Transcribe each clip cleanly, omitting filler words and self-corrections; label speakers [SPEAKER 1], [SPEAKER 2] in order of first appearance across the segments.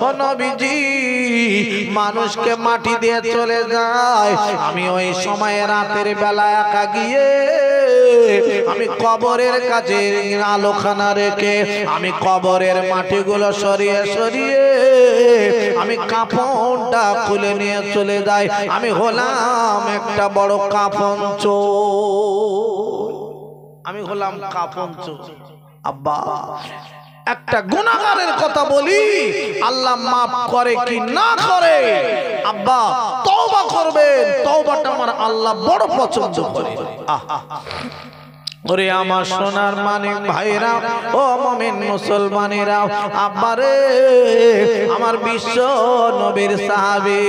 [SPEAKER 1] ও নবীজি মানুষকে মাটি দিয়ে চলে যায়, আমি ওই সময় রাতের বেলা একা গিয়ে আমি কবরের কাছে আলোখানা রেখে আমি কবরের মাটিগুলো সরিয়ে সরিয়ে আমি কাফনটা খুলে নিয়ে চলে যাই। আমি হলাম একটা বড় কাফন চোর, আমি হলাম কাফন চোর। আব্বা একটা গুনাহগারের কথা বলি, আল্লাহ মাফ করে কি না করে? আব্বা তওবা করবেন, তওবাটা আমার আল্লাহ বড় পছন্দ করে। ওরে আমার সোনার মানিক ভাইরা, ও মুমিন মুসলমানেরা, আব্বারে আমার বিশ্ব নবীর সাহাবী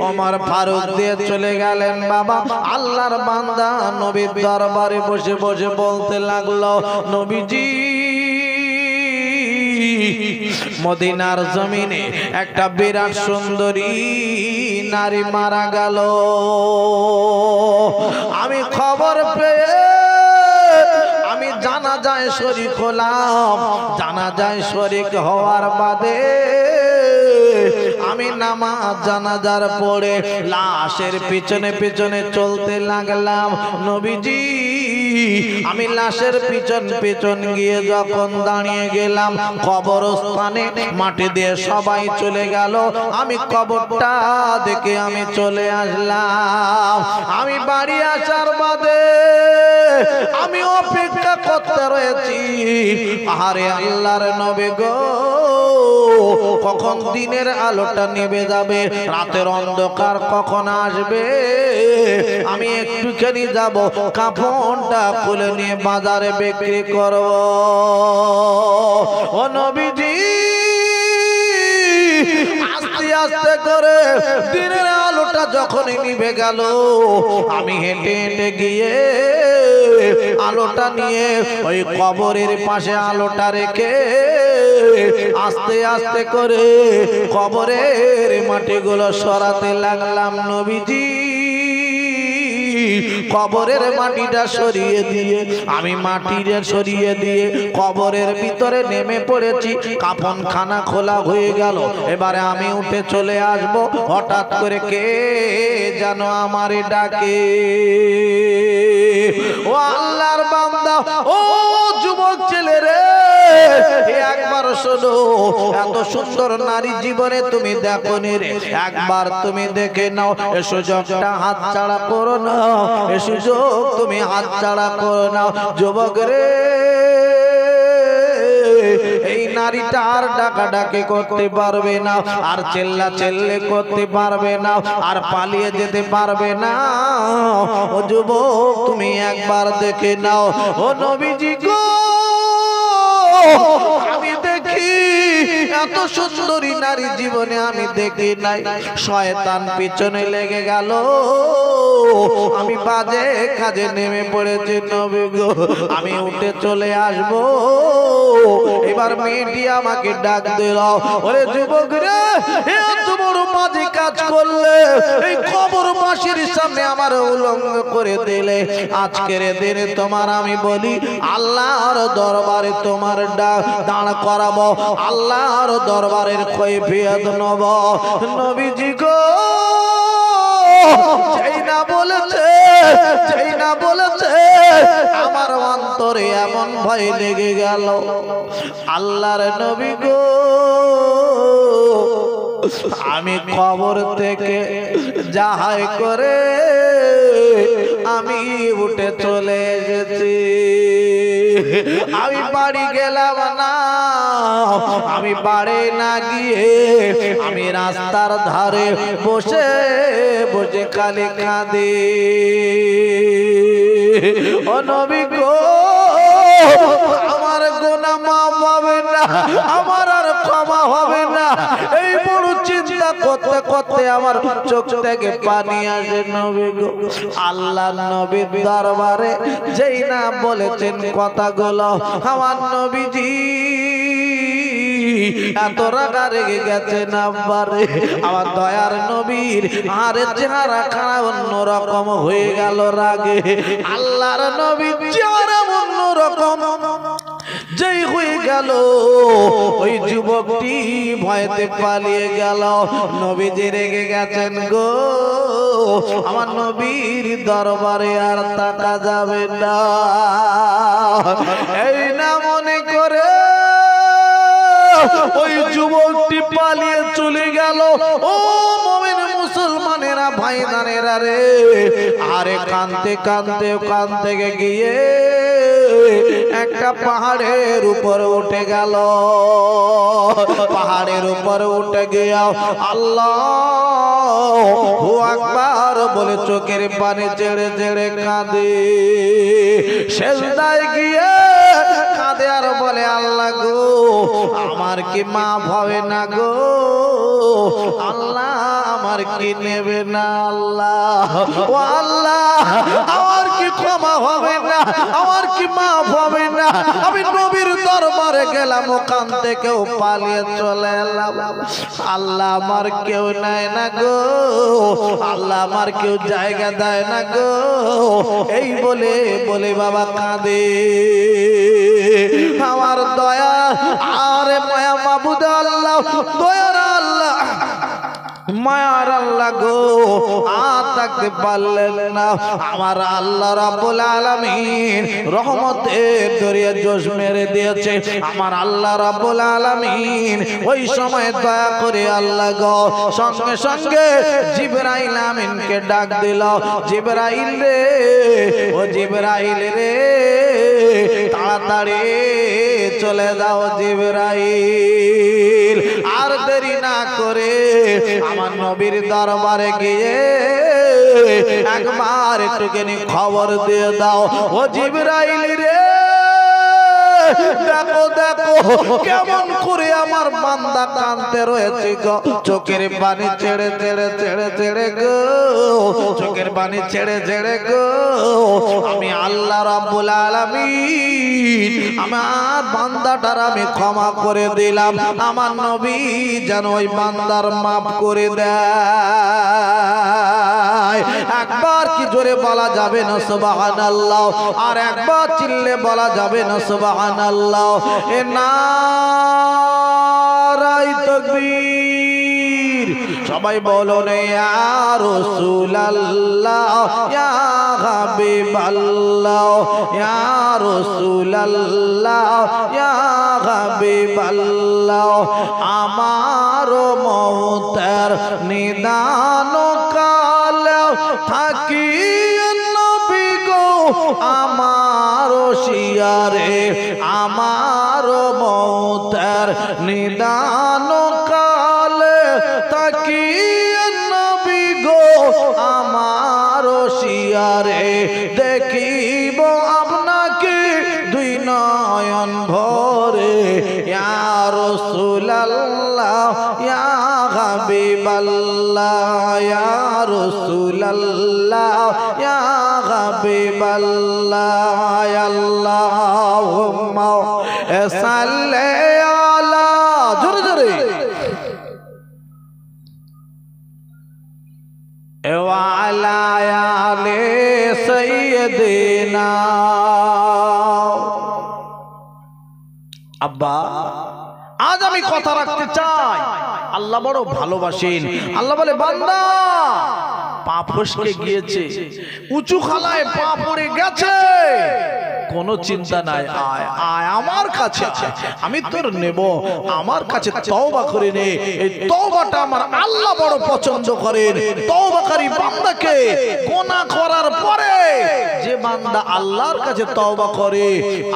[SPEAKER 1] ওমর ফারুক দিয়ে চলে গেলেন। বাবা আল্লাহর বান্দা নবীর দরবারে বসে বসে বলতে লাগলো, নবীজি মদিনার জমিনে একটা বিরাট সুন্দরী নারী মারা গেল। আমি খবর পেয়ে আমি জানাজায় শরীক হলাম। জানাজায় শরীক হওয়ার বাদে আমি নামাজ জানাজার পড়ে লাশের পিছনে পিছনে চলতে লাগলাম। নবীজি আমি লাশের পিছন পিছন গিয়ে যখন দাঁড়িয়ে গেলাম, কবরস্থানে মাটি দিয়ে সবাই চলে গেল, আমি কবরটা দেখে আমি চলে আসলাম। আমি বাড়ি আসার বাদে আমি অপেক্ষা করতে রয়েছি, আরে আল্লাহর নবী গো কখন দিনের আলোটা নিভে যাবে, রাতের অন্ধকার কখন আসবে, আমি একটুখানি যাব কাফনটা খুলে নিয়ে বাজারে বিক্রি করব। ও নবীজি আস্তে আস্তে করে দিনের আলোটা যখনই নিভে গেল, আমি হেঁটে হেঁটে গিয়ে আলোটা নিয়ে ওই কবরের পাশে আলোটা রেখে আস্তে আস্তে করে কবরের মাটিগুলো সরাতে লাগলাম। নবীজি কবরের মাটিটা সরিয়ে দিয়ে আমি মাটিটা সরিয়ে দিয়ে কবরের ভিতরে নেমে পড়েছি। কাফনখানা খোলা হয়ে গেল, এবারে আমি উঠে চলে আসব। হঠাৎ করে কে যেন আমারে ডাকে, ও আল্লাহর বান্দা, ও যুবক ছেলে রে, একবার শোনো, এত সুন্দর নারী জীবনে তুমি দেখো নি রে, একবার তুমি দেখে নাও। এ সুযোগটা হাত ছাড়া করো না, এ সুযোগ তুমি হাত ছাড়া করো না। যুবক রে, এই নারীটা আর ডাকাডাকি করতে পারবে না, আর চেল্লা চেল্লে করতে পারবে না, আর পালিয়ে যেতে পারবে না। ও যুবক তুমি একবার দেখে নাও। ও নবীজি গো, আমি দেখি এত সুন্দরী নারী জীবনে আমি দেখি নাই। শয়তান পিছনে লেগে গেল, আমি বাজে কাজে নেমে পড়েছি। নবী গো আমি উঠে চলে আসব। এবার মেয়েটি আমাকে ডাক দিল, ওরে যুবক রে, এত বড় বাজে কাজ করলে, এই কবরবাসীর সামনে আমার উলঙ্গ করে দিলে, আজকের দিনে তোমার আমি বলি আল্লাহর দরবারে তোমার দাঁড় করাবো, আল্লাহর দরবারের কৈফিয়ত নেব। নবীজি গো যেই না বলেছে, যেই না বলেছে, আমার অন্তরে এমন ভয় লেগে গেল। আল্লাহর নবী গো, আমি কবর থেকে যাহাই করে আমি উঠে চলে এসেছি। আমি বাড়ি গেলাম না, আমি বাড়ি না গিয়ে আমি রাস্তার ধারে বসে বসে খালি কাঁদি। ও নবী গো, আমার গুনাহ মাফ হবে না, আমার আর ক্ষমা হবে না। এই বড় চিন্তা করতে করতে আমার চোখ থেকে পানি আসে। নবী গো, আল্লাহ নবীর দরবারে যেই না বলেছেন কথাগুলো, আমার নবীজি এত রাগা রেগে গেছেন। আব্বারে, আমার দয়ার নবীর আরে চেহারা খারাপ অন্যরকম হয়ে গেল রাগে। আল্লাহর নবীর চেহারা অন্যরকম, যেই হয়ে গেল ওই যুবকটি ভয়তে পালিয়ে গেল। নবীজি রেগে গেছেন গো, আমার নবীর দরবারে আর তাকা যাবে না। এই না মনে করে ওই যুবকটি পালিয়ে চলে গেল। ও মুমিন মুসলমানেরা, ভাইদানেরা রে, আরে কাঁদতে কাঁদতে ওখান থেকে গিয়ে একটা পাহাড়ের উপরে উঠে গেল। পাহাড়ের উপরে উঠে গিয়া আল্লাহু আকবার বলে চোখের পানি ছেড়ে ছেড়ে কাঁদে। সেজদায় গিয়ে কাঁদে আর বলে, আল্লাহ গো, আমার কি মাফ হবে না গো? আল্লাহ আমার কি নেবে না? আল্লাহ, ও আল্লাহ, আমার কি ক্ষমা হবে না? আমার কি মাফ হবে না? আমি নবীর দরবারে গেলাম, ওখান থেকেও পালিয়ে চলে এলাম। আল্লাহ আমার কেউ নেয় না গো, আল্লাহ আমার কেউ জায়গা দেয় না গো। এই বলে বলে বাবা কাঁদে। আমার দয়া আরে মায়া মাবুদ আল্লাহ, দয়ার আল্লাহ, মায়ার আল্লাহ গো, আর থাকতে পারলেন না। আমার আল্লাহ রাব্বুল আলামিন রহমতের দরিয়া জোশ মেরে দিয়েছে। আমার আল্লাহ রাব্বুল আলামিন ওই সময় দয়া করে আল্লাহ গো সঙ্গে সঙ্গে জিবরাইল আমিনকে ডাক দিল। জিবরাইল রে, ও জিবরাইল রে, তাড়াতাড়ি চলে যাও জিবরাইল, আর দেরি না করে আমার নবীর দরবারে গিয়ে একবার একটুখানি খবর দিয়ে দাও। ও জিবরাইল রে, দেখো দেখো কেমন করে আমার বান্দা কাঁদতে রয়েছে গো। চোখের পানি ছেড়ে ছেড়ে ছেড়ে ছেড়ে গো, চোখের পানি ছেড়ে ছেড়ে গো, আমি আল্লাহ রাব্বুল আলামিন আমার বান্দাটার আমি ক্ষমা করে দিলাম। আমার নবী যেন ওই বান্দার মাফ করে দেয়। একবার কি জোরে বলা যাবে না সুবহানাল্লাহ? আর একবার চিল্লে বলা যাবে না সুবহানাল্লাহ? এ নারায়ে তাকবীর। সবাই বলো রে ইয়া রাসূলুল্লাহ, ইয়া হাবিবাল্লাহ, ইয়া রাসূলুল্লাহ, ইয়া হাবিবাল্লাহ। আমার মওতের নিদান কাল থাকি নবী গো আমার শিয়ারে, আমার মওতের নিদান কাল থাকি নবী গো আমার শিয়ারে, দেখিব আপনাকে দুই নয়ন ভরে। ইয়া রাসূলুল্লাহ, ইয়া হাবিবাল্লাহ, ইয়া রাসূলুল্লাহ, ইয়া হাবিবাল্লাহ। আল্লাহুম্মা সাল্লি আলা, জোরে জোরে, ওয়া আলা আলি সাইয়্যিদিনা। আব্বা, আজ আমি কথা রাখতে চাই। আল্লাহ বড় ভালোবাসেন। আল্লাহ বলে, বান্দা পা ফসকে গিয়েছে, উঁচু খালায় পা পড়ে গেছে, কোনো চিন্তা নাই, আয় আয় আমার কাছে, আমি তোর নেব। আমার কাছে তওবা করে নে। এই তওবাটা আমার আল্লাহ বড় পছন্দ করেন। তওবাকারী বান্দাকে গুনাহ করার পরে যে বান্দা আল্লাহর কাছে তওবা করে,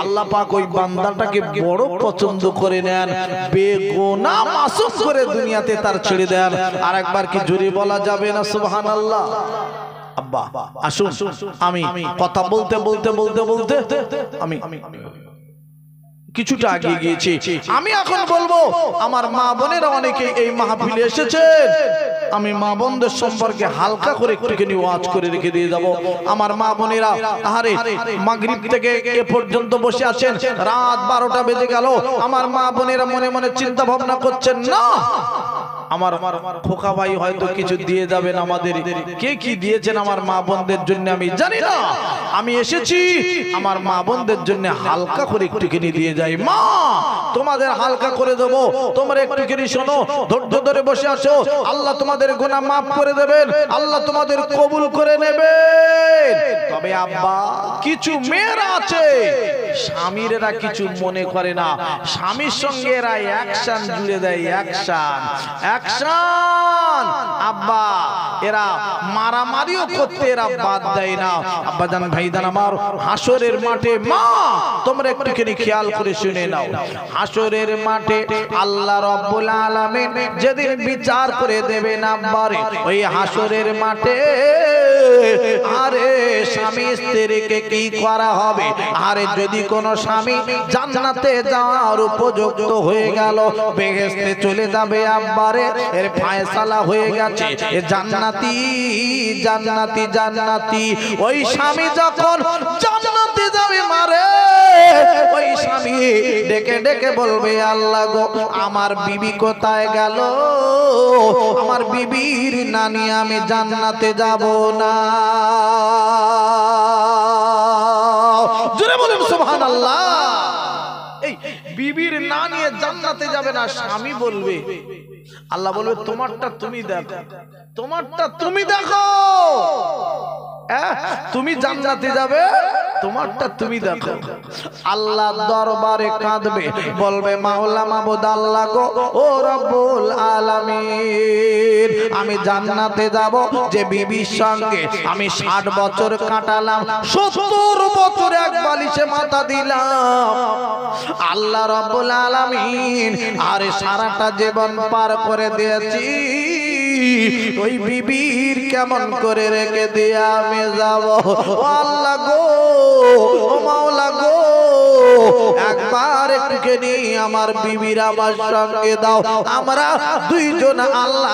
[SPEAKER 1] আল্লাহ পাক ওই বান্দাটাকে বড় পছন্দ করে নেন, বেগুনাহ মাসুম করে দুনিয়াতে তার ছেড়ে দেন। আর একবার কি জোরে বলা যাবে না সুবহানাল্লাহ? আব্বা আসুন, আমি কথা বলতে বলতে বলতে বলতে আমি কিছুটা আগে গিয়েছি। আমি এখন বলবো, আমার মা বোনেরা অনেকে এই মাহফিলে এসেছেন, আমি মা বোনদের সম্পর্কে হালকা করে একটুখানি ওয়াজ করে রেখে দিয়ে যাব। আমার মা বোনেরা আহারে মাগরিব থেকে এ পর্যন্ত বসে আছেন, রাত 12টা বেজে গেল। আমার মা বোনেরা মনে মনে চিন্তা ভাবনা করছেন, না আমার খোকা ভাই হয়তো কিছু দিয়ে যাবেন আমাদের। কে কি দিয়েছেন আমার মা বোনদের জন্য আমি জানি না, আমি এসেছি আমার মা বোনদের জন্য হালকা করে একটুখানি দিয়ে যাই। মা তোমাদের হালকা করে দেবো, তোমরা একটুখানি শোনো, ধৈর্য ধরে বসে আছো, আল্লাহ তোমাদের গুনাহ মাফ করে দেবেন, আল্লাহ তোমাদের কবুল করে নেবেন। তবে আব্বা কিছু মেয়েরা আছে স্বামীরা কিছু মনে করে না, স্বামীর সঙ্গে এরা অ্যাকশন জুড়ে দেয়, অ্যাকশন অ্যাকশন। আব্বা এরা মারামারিও করতে এরা বাদ দেয় না। আব্বা জান ভাইজান আমার, হাসরের মাঠে মা তোমরা একটুখানি খেয়াল করে শুনে নাও, হাসরের মাঠে আল্লাহ রাব্বুল আলামিন যেদিন বিচার করে দেবেন আব্বারে, ওই হাসরের মাঠে আরে স্বামী স্ত্রীকে কি করা হবে? আরে যদি কোন স্বামী জান্নাতে যাওয়ার উপযুক্ত হয়ে গেল, বেহেশতে চলে যাবে আব্বারে, এর ফয়সালা হয়ে গেছে, এ জান্নাতি জান্নাতি জান্নাতি। ওই স্বামী যখন জান্নাতে যাবে মারে, ওই স্বামী ডেকে ডেকে বলবে আল্লাহ গো আমার বিবি কোথায় গেল? আমার বিবির নানি আমি জান্নাতে যাব না। জোরে বলেন সুবহানাল্লাহ। এই বিবির না নিয়ে জান্নাতে যাবে না, স্বামী বলবে, আল্লাহ বলবে তোমারটা তুমি দেখো, তোমারটা তুমি দেখো, তুমি জান্নাতে যাবে, তোমারটা তুমি দেখো। আল্লাহ দরবারে কাঁদবে, বলবে মাওলা মাবুদ আল্লাহ গো ও রব্বুল আলামিন, আমি জান্নাতে যাব যে বিবির সঙ্গে আমি 60 বছর কাটালাম, 70 বছর এক বালিশে মাথা দিলাম। আল্লাহ রব্বুল আলামিন আরে সারাটা জীবন পার করে দিয়েছি, ওই বিবির কেমন করে রেখে দিয়ে আমি যাব? আল্লাহ গো ও মাওলা গো, একবার একটুখানি আমার বিবির আমার সঙ্গে দাও, আমরা দুইজন আল্লাহ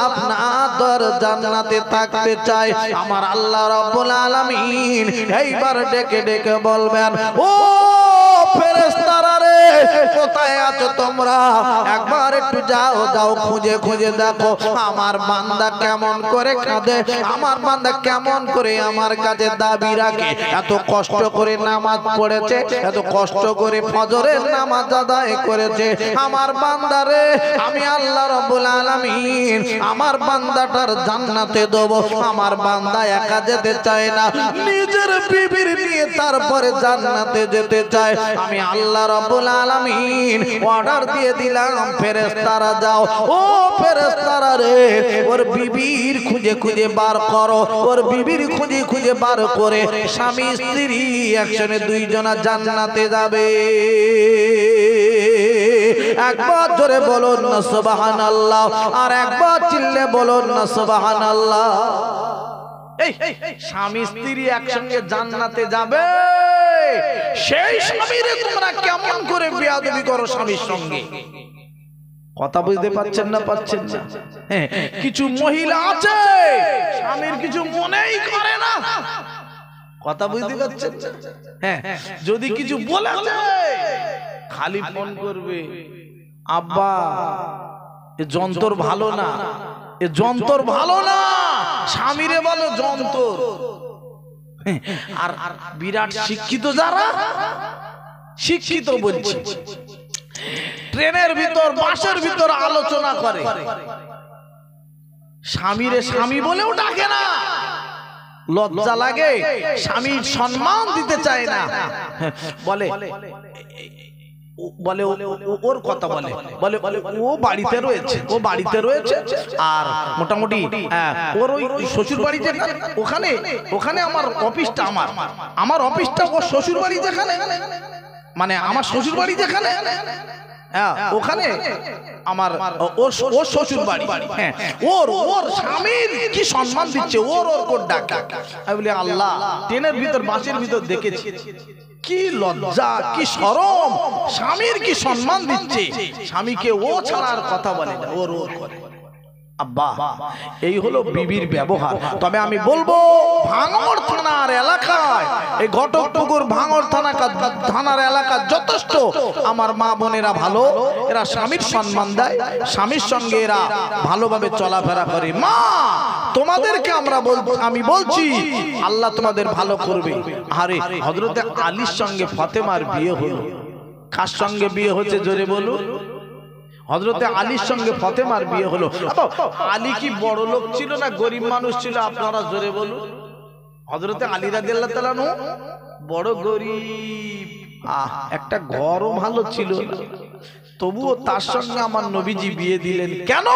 [SPEAKER 1] আপনার জান্নাতে থাকতে চাই। আমার আল্লাহ রাব্বুল আলামিন এইবার ডেকে ডেকে বলবেন, ও ফেরেশতারা রে কোথায় আছো তোমরা? একবার একটু যাও, যাও খুঁজে খুঁজে দেখো আমার বান্দা কেমন করে কাঁদে, আমার বান্দা কেমন করে আমার কাছে দাবি রাখে। এত কষ্ট করে নামাজ পড়েছে, এত কষ্ট করে ফজরের নামাজ আদায় করেছে আমার বান্দারে, আমি আল্লাহ রাব্বুল আলামিন আমার বান্দাটার জান্নাতে দেব। আমার বান্দা একা যেতে চায় না, নিজের বিবির নিয়ে তারপরে জান্নাতে যেতে চায়। আমি আল্লাহ রাব্বুল আলামিন অর্ডার দিয়ে দিলাম, ফেরেশতারা যাও, ও ফেরেশতারা রে ওর বিবির খুঁজে খুঁজে বার করো, ওর বিবির খুঁজে খুঁজে বার করে স্বামী স্ত্রী একসঙ্গে দুইজনা জান্নাতে যাবে। একবার জোরে বলুন না সুবহানাল্লাহ, আর একবার চিল্লে বলুন না সুবহানাল্লাহ। এই স্বামী স্ত্রী একসঙ্গে জান্নাতে যাবে, সেই স্বামীরে তোমরা কেমন করে বেয়াদবি করো স্বামীর সঙ্গে? কথা বুঝতে পারছেন না? পাচ্ছেন না? হ্যাঁ, কিছু মহিলা আছে স্বামীর কিছু মনেই করে না। কথা বুঝতে পারছেন? হ্যাঁ, যদি কিছু বলে খালি ফোন করবে, আব্বা এ যন্ত্র ভালো না, এ যন্ত্র ভালো না, স্বামীরে বলো যন্ত্র। আর বিরাট শিক্ষিত যারা, শিক্ষিত বলছি, ট্রেনের ভিতর বাসের ভিতর আলোচনা করে, স্বামীরে স্বামী বলেও ডাকে না, লজ্জা লাগে, স্বামীর সম্মান দিতে চায় না, বলে বলে ওর কথা বলে বলে বলে ও বাড়িতে রয়েছে, ও বাড়িতে রয়েছে, আর মোটামুটি ওর ওই শ্বশুর বাড়ি যেখানে, ওখানে ওখানে আমার অফিসটা, আমার অফিসটা ওর শ্বশুর বাড়ি যেখানে, মানে আমার শ্বশুর বাড়ি যেখানে, ওখানে আমার ওর শ্বশুর বাড়ি। হ্যাঁ, ওর ওর স্বামীর কি সম্মান দিচ্ছে, ওর ওর কোট ডাক। আমি বলি আল্লাহ, ট্রেনের ভিতর বাসের ভিতর দেখেছি, কি লজ্জা কি শরম, স্বামীর কি সম্মান দিচ্ছে, স্বামীকে ও ছাড়ার কথা বলে না, ওর ওর করে। আব্বা এই হলো বিবির ব্যবহার। তবে আমি বলবো ভাঙড় থানার এলাকায়, এই ঘটকপুকুর ভাঙড় থানার এলাকা যথেষ্ট আমার মা বোনেরা ভালো, এরা স্বামীর সম্মান দেয়, স্বামীর সঙ্গে এরা ভালোভাবে চলাফেরা করে। মা তোমাদেরকে আমি বলছি আল্লাহ তোমাদের ভালো করবে। আরে হযরতে আলীর সঙ্গে ফাতেমার বিয়ে হলো, কার সঙ্গে বিয়ে হচ্ছে জোরে বলুন? হযরতে আলীর সঙ্গে ফাতেমার বিয়ে হলো। আলী কি বড় লোক ছিল না গরিব মানুষ ছিল? আপনারা জোরে বলুন। হযরতে আলী রাদিয়াল্লাহু তাআলা আনহু বড় গরিব, একটা ঘরও ভালো ছিল না, তবুও তার সঙ্গে আমার নবীজি বিয়ে দিলেন। কেন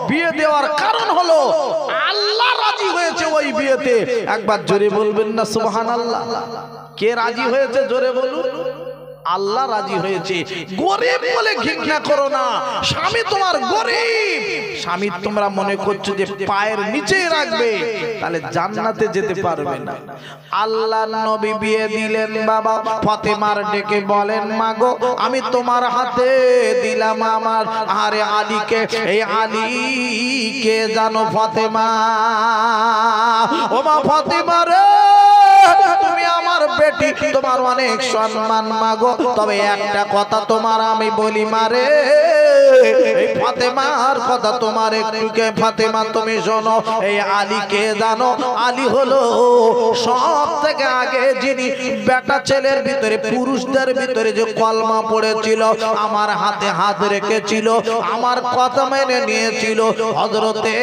[SPEAKER 1] বিয়ে দেওয়ার কারণ হলো আল্লাহ রাজি হয়েছে ওই বিয়েতে। একবার জোরে বলবেন না সুবহানাল্লাহ? কে রাজি হয়েছে জোরে বলুন? আল্লাহ রাজি হয়েছে। গরিব বলে ঘৃণা করো না, স্বামী তোমার গরিব, স্বামী তোমরা মনে করছো যে পায়ের নিচে রাখবে, তাহলে জান্নাতে যেতে পারবে না। আল্লাহ নবী বিয়ে দিলেন বাবা ফাতেমার, ডেকে বলেন মা গো আমি তোমার হাতে দিলাম আমার আরে আলীকে। এই আলীকে জানো ফাতেমা? ও মা ফাতেমা রে, তুমি আমার বেটি, তোমার অনেক সম্মান মাগো, তবে একটা কথা তোমার আমি বলি মারে, এই ফাতেমার কথা তোমার একটুকে ফাতেমা তুমি শোনো। এই আলীকে জানো? আলী হলো সব থেকে আগে যিনি বেটা ছেলের ভিতরে, পুরুষদের ভিতরে যে কলমা পড়েছিল, আমার হাতে হাত রেখেছিল, আমার কথা মেনে নিয়েছিল, হযরতে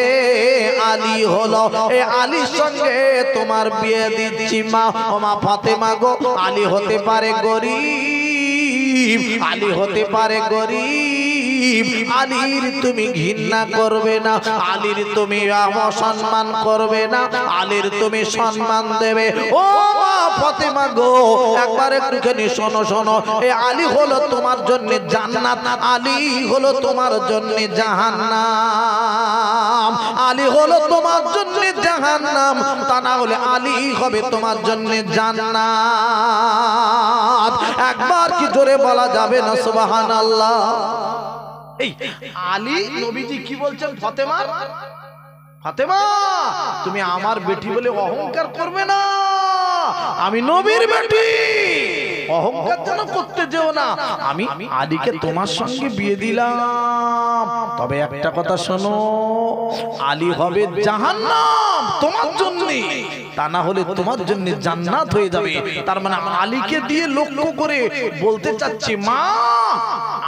[SPEAKER 1] আলী হলো। এই আলীর সঙ্গে তোমার বিয়ে দিচ্ছি মা। ও মা ফাতেমা গো, আলী হতে পারে গরিব, আলী হতে পারে গরিব, আলীর তুমি ঘৃণা করবে না, আলীর তুমি অসম্মান করবে না, আলীর তুমি সম্মান দেবে। ও মা ফাতেমা গো, একবার একটুখানি শোনো শোনো। এই আলী হলো তোমার জন্য জান্নাত, আলী হলো তোমার জন্য জাহান্নাম, আলী হলো তোমার জন্য জাহান্নাম, তা না হলে আলী হবে তোমার জন্য জান্নাত। একবার কি জোরে বলা যাবে না সুবহানাল্লাহ? এই আলী নবীজি কি বলছেন ফাতেমা? ফাতেমা তুমি আমার বেটি বলে অহংকার করবে না, আমি নবীর বেটি, অহংকার যেন করতে যেও না। আমি আলীকে তোমার সঙ্গে বিয়ে দিলাম, তবে একটা কথা শোনো, আলী হবে জাহান্নাম তোমার জন্য, তা না হলে তোমার জন্য জান্নাত হয়ে যাবে। তার মানে আলীকে দিয়ে লক্ষ্য করে বলতে চাচ্ছি মা,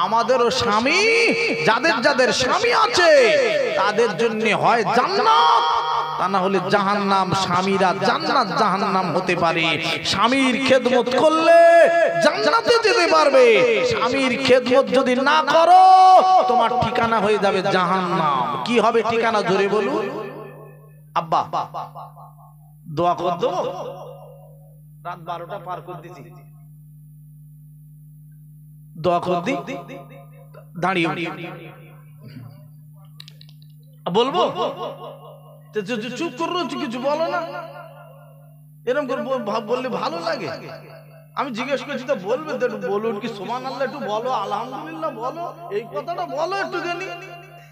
[SPEAKER 1] আমাদেরও স্বামী, যাদের যাদের স্বামী আছে তাদের জন্য হয় জান্নাত, তা না হলে জাহান্নাম। স্বামীরা জান্নাত জাহান্নাম হতে পারে। স্বামীর খেদমত করলে জান্নাতে যেতে পারবে, স্বামীর খেদমত যদি না করো তোমার ঠিকানা হয়ে যাবে জাহান্নাম। কি হবে ঠিকানা জোরে বলুন? আব্বা দোয়া কর দেবো, রাত 12টা পার করে দিছি, দোয়া কর দি, দাঁড়িয়ে বলবো? চুপ করো, কিছু বলো না, এরকম করে বললে ভালো লাগে। আমি জিজ্ঞেস করছি তো বলবে তো, একটু বলুন কি সুবহানাল্লাহ একটু বলো, আলহামদুলিল্লাহ বলো, এই কথাটা বলো একটুখানি।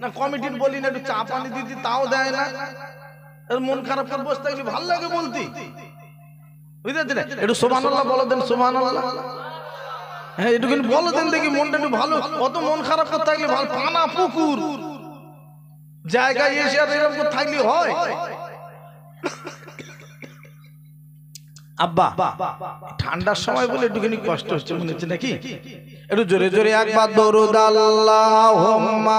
[SPEAKER 1] না কমিটির বলি না একটু চা পানি দিতে, তাও দেয় না। মন খারাপ করে বসে থাকলে ভালো লাগে বলতে, বুঝতে? একটু সুবহানাল্লাহ বলো দেন, সুবহানাল্লাহ। হ্যাঁ একটুখানি বলো দেন দেখি, মনটা একটু ভালো। অত মন খারাপ করে থাকলে ভালো, পানা পুকুর জায়গায় এসে আর এরকম থাকলে হয়? আব্বা ঠান্ডার সময় বলে একটুখানি কষ্ট হচ্ছে মনে হচ্ছে নাকি? একটু জোরে জোরে একবার দরুদ আল্লাহুম্মা।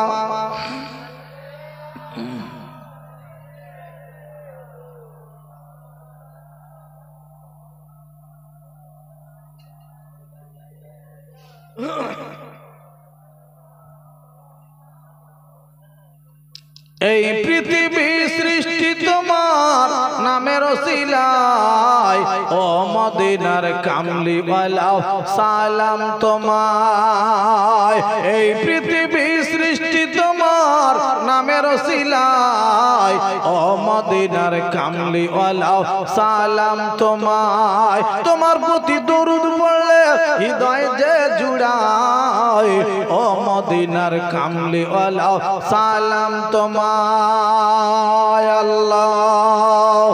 [SPEAKER 1] এই পৃথিবী সৃষ্টি তোমার নামের ওসিলায়, ও মদিনার কামলিওয়ালা সালাম তোমায়। এই পৃথিবী সৃষ্টি তোমার নামের ওসিলায়, ও মদিনার কামলিওয়ালা সালাম তোমায়। তোমার প্রতি দরুদ পড়লে হৃদয় যে জুড়ায় ও মদিনার কামলিওয়ালা সালাম তোমায় আল্লাহুম্মা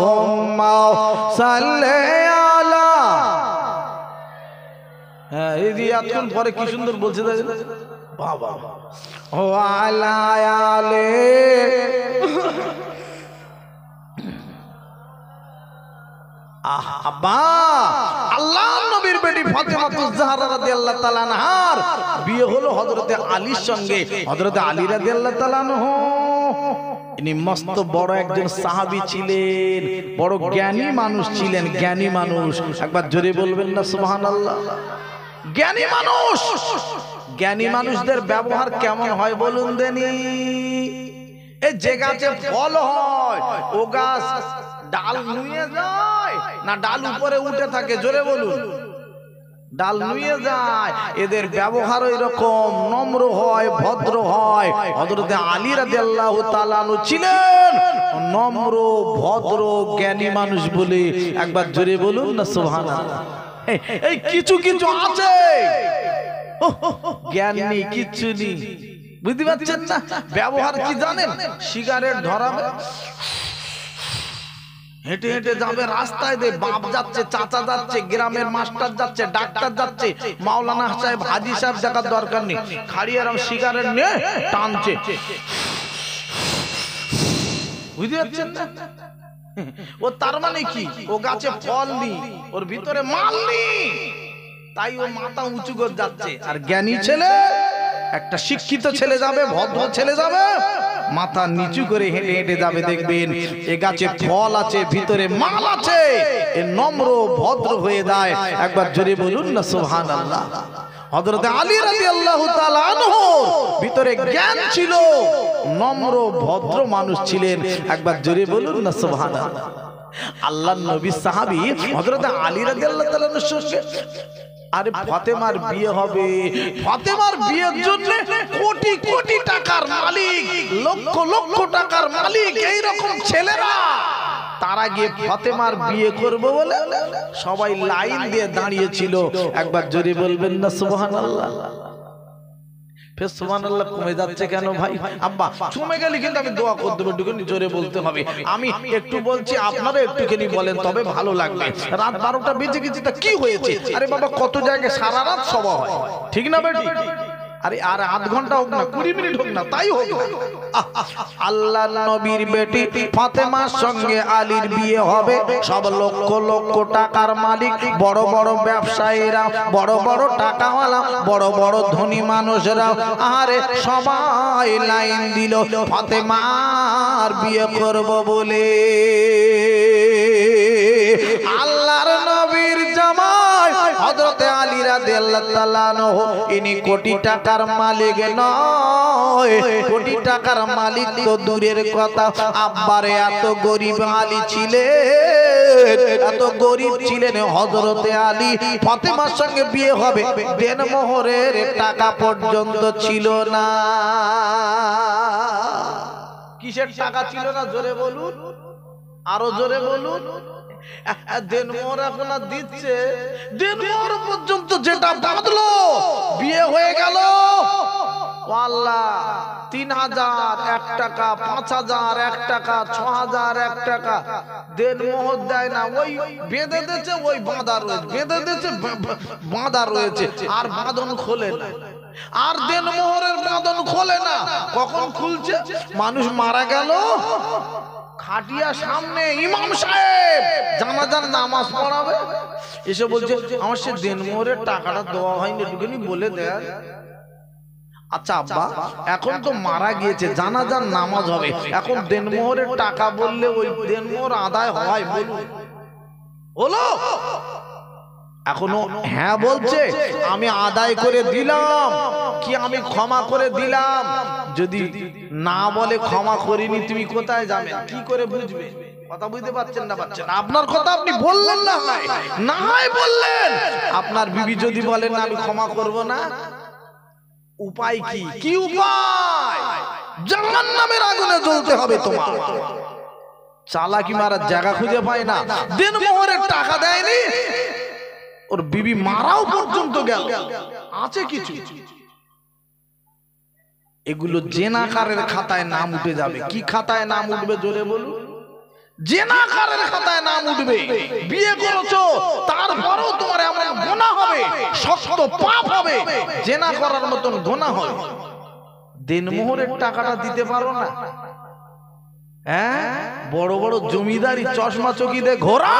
[SPEAKER 1] সাল্লি আলা। হ্যাঁ এই রিয়াতন পরে কি সুন্দর বলছে বাবা ও আলা আলে আব্বা আল্লাহর নবীর বেটি ফাতেমাতুজ জাহরা রাদিয়াল্লাহু তাআলা আনহার বিয়ে হলো হযরতে আলীর সঙ্গে। হযরতে আলী রাদিয়াল্লাহু তাআলা আনহু ইনি মস্ত বড় একজন সাহাবী ছিলেন, বড় জ্ঞানী মানুষ ছিলেন, জ্ঞানী মানুষ। একবার জোরে বলবেন না সুবহানাল্লাহ। জ্ঞানী মানুষ, জ্ঞানী মানুষদের ব্যবহার কেমন হয় বলুন দেনি? এই যে গাছে ফল হয় ও গাছ ডাল নুয়ে যায় না ডাল উপরে উঠে থাকে? জোরে বলুন। ডাল নুয়ে যায়। এদের ব্যবহার এরকম নম্র হয়, ভদ্র হয়। হযরতে আলী রাদিয়াল্লাহু তাআলা আনহু ছিলেন নম্র, ভদ্র, জ্ঞানী মানুষ বলে। একবার জোরে বলুন না সুবহানাল্লাহ। এই কিছু কিছু আছে জ্ঞান নেই, কিচ্ছু নেই, বুঝতে পারছেন না? ব্যবহার কি জানেন? সিগারেট ধরাবে, হেঁটে হেঁটে যাবে রাস্তায়, দিয়ে বাপ যাচ্ছে, চাচা যাচ্ছে, গ্রামের মাস্টার যাচ্ছে, ডাক্তার যাচ্ছে, মাওলানা সাহেব, হাজি সাহেব দেখার দরকার নেই, খাড়ি এরকম সিগারেট নিয়ে টানছে, বুঝতে পারছেন না? ও তার মানে কি? ও গাছে ফল নি, ওর ভিতরে মাল নি, তাই ও মাথা উঁচু করে যাচ্ছে। আর জ্ঞানী ছেলে, একটা শিক্ষিত ছেলে যাবে, ভদ্র ছেলে যাবে, মাথা নিচু করে হেঁটে হেঁটে যাবে, দেখবেন এ গাছে ফল আছে, ভিতরে মাল আছে, এ নম্র ভদ্র হয়ে যায়। একবার জোরে বলুন না সুবহানাল্লাহ। হযরত আলী রাদিয়াল্লাহু তাআলা আনহু ভিতরে জ্ঞান ছিল, নম্র ভদ্র মানুষ ছিলেন। একবার জোরে বলুন না সুবহানাল্লাহ। আল্লাহর নবী সাহাবী হযরত আলী রাদিয়াল্লাহু তাআলা আনহুর সঙ্গে আরে ফাতেমার বিয়ে হবে, ফাতেমার বিয়ের জন্য কোটি কোটি টাকার মালিক, লক্ষ লক্ষ টাকার মালিক এই রকম ছেলেরা, তারা গিয়ে ফাতেমার বিয়ে করবে বলে সবাই লাইন দিয়ে দাঁড়িয়েছিল। একবার জোরে বলবেন না সুবহানাল্লাহ। ফের সুবহানাল্লাহ কমে যাচ্ছে কেন ভাই? আব্বা কমে গেলে কিন্তু আমি দোয়া করে দেব, একটুখানি জোরে বলতে হবে। আমি একটু বলছি, আপনারা একটুখানি বলেন, তবে ভালো লাগবে। রাত 12টা বেজে গেছে, তা কি হয়েছে? আরে বাবা কত জায়গায় সারা রাত সভা হয়, ঠিক না বেটি? আরে আর আধ ঘন্টা হোক না, 20 মিনিট হোক না, তাই হোক। আল্লাহর নবীর বেটি ফাতেমার সঙ্গে আলীর বিয়ে হবে। সব লক্ষ লক্ষ টাকার মালিক, বড় বড় ব্যবসায়ীরা, বড় বড় টাকাওয়ালা, বড় বড় ধনী মানুষরা, আরে সবাই লাইন দিল ফাতেমার বিয়ে করব বলে। আল্লাহর নবীর জামাই হযরতে আলী রাদিয়াল্লাহু তাআলা আনহু ইনি কোটি টাকার মালিক নয়, কোটি টাকার মালিক তো দূরের কথা, আব্বারে এত গরিব আলী ছিলেন, এত গরিব ছিলেন হযরতে আলী। ফাতেমার সঙ্গে বিয়ে হবে, দেনমোহরের টাকা পর্যন্ত ছিল না। কিসের টাকা ছিল না? জোরে বলুন, আরো জোরে বলুন। দেনমোহর এখন দিচ্ছে, দেনমোহর পর্যন্ত যেটা বাঁধলো, বিয়ে হয়ে গেল, আল্লাহ 3001 টাকা, 5001 টাকা, 6001 টাকা দেনমোহর দেয় না। ওই বেঁধে দিয়েছে, ওই বাঁধা রয়েছে, বেঁধে দিয়েছে, বাঁধা রয়েছে, আর বাঁধন খোলে না। আর দেনমোহরের বাঁধন খোলে না। কখন খুলছে? মানুষ মারা গেল, খাটিয়া সামনে ইমাম সাহেব জানাজার নামাজ পড়াবে, এসে বলছে আমার সে দেনমোহরের টাকাটা দেওয়া হয়নি, একটুখানি বলে দেয়। আচ্ছা আব্বা, এখন তো মারা গিয়েছে, জানাজার নামাজ হবে, এখন দেনমোহরের টাকা বললে ওই দেনমোহর আদায় হয় বলুন? হলো? এখনো হ্যাঁ বলছে, আমি আদায় করে দিলাম, কি আমি ক্ষমা করে দিলাম। যদি না বলে ক্ষমা করিনি, তুমি কোথায় যাবেন, কি করে বুঝবে? কথা বুঝতে পারছেন না? পারছেন? আপনার কথা আপনি বললেন না, না হয় বললেন। আপনার বিবি যদি বলেন আমি ক্ষমা করব না, উপায় কি? কি উপায়? জাহান্নামের আগুনে জ্বলতে হবে তোমার। চালাকি মারার জায়গা খুঁজে পায় না, দেনমোহরের টাকা দেয়নি, ওর বিবি মারাও পর্যন্ত গেল, আছে কিছু। এগুলো জেনাকারের খাতায় নাম উঠে যাবে। কি খাতায় নাম উঠবে জোরে বলুন? জেনাকারের খাতায় নাম উঠবে। বিয়ে করেছো তারপরেও তোমার এমন গুনাহ হবে, শক্ত পাপ হবে, জেনা করার মতন গুনাহ হবে। দিনমোহরের টাকাটা দিতে পারো না? হ্যাঁ, বড় বড় জমিদারি চশমা চকিতে ঘোরা,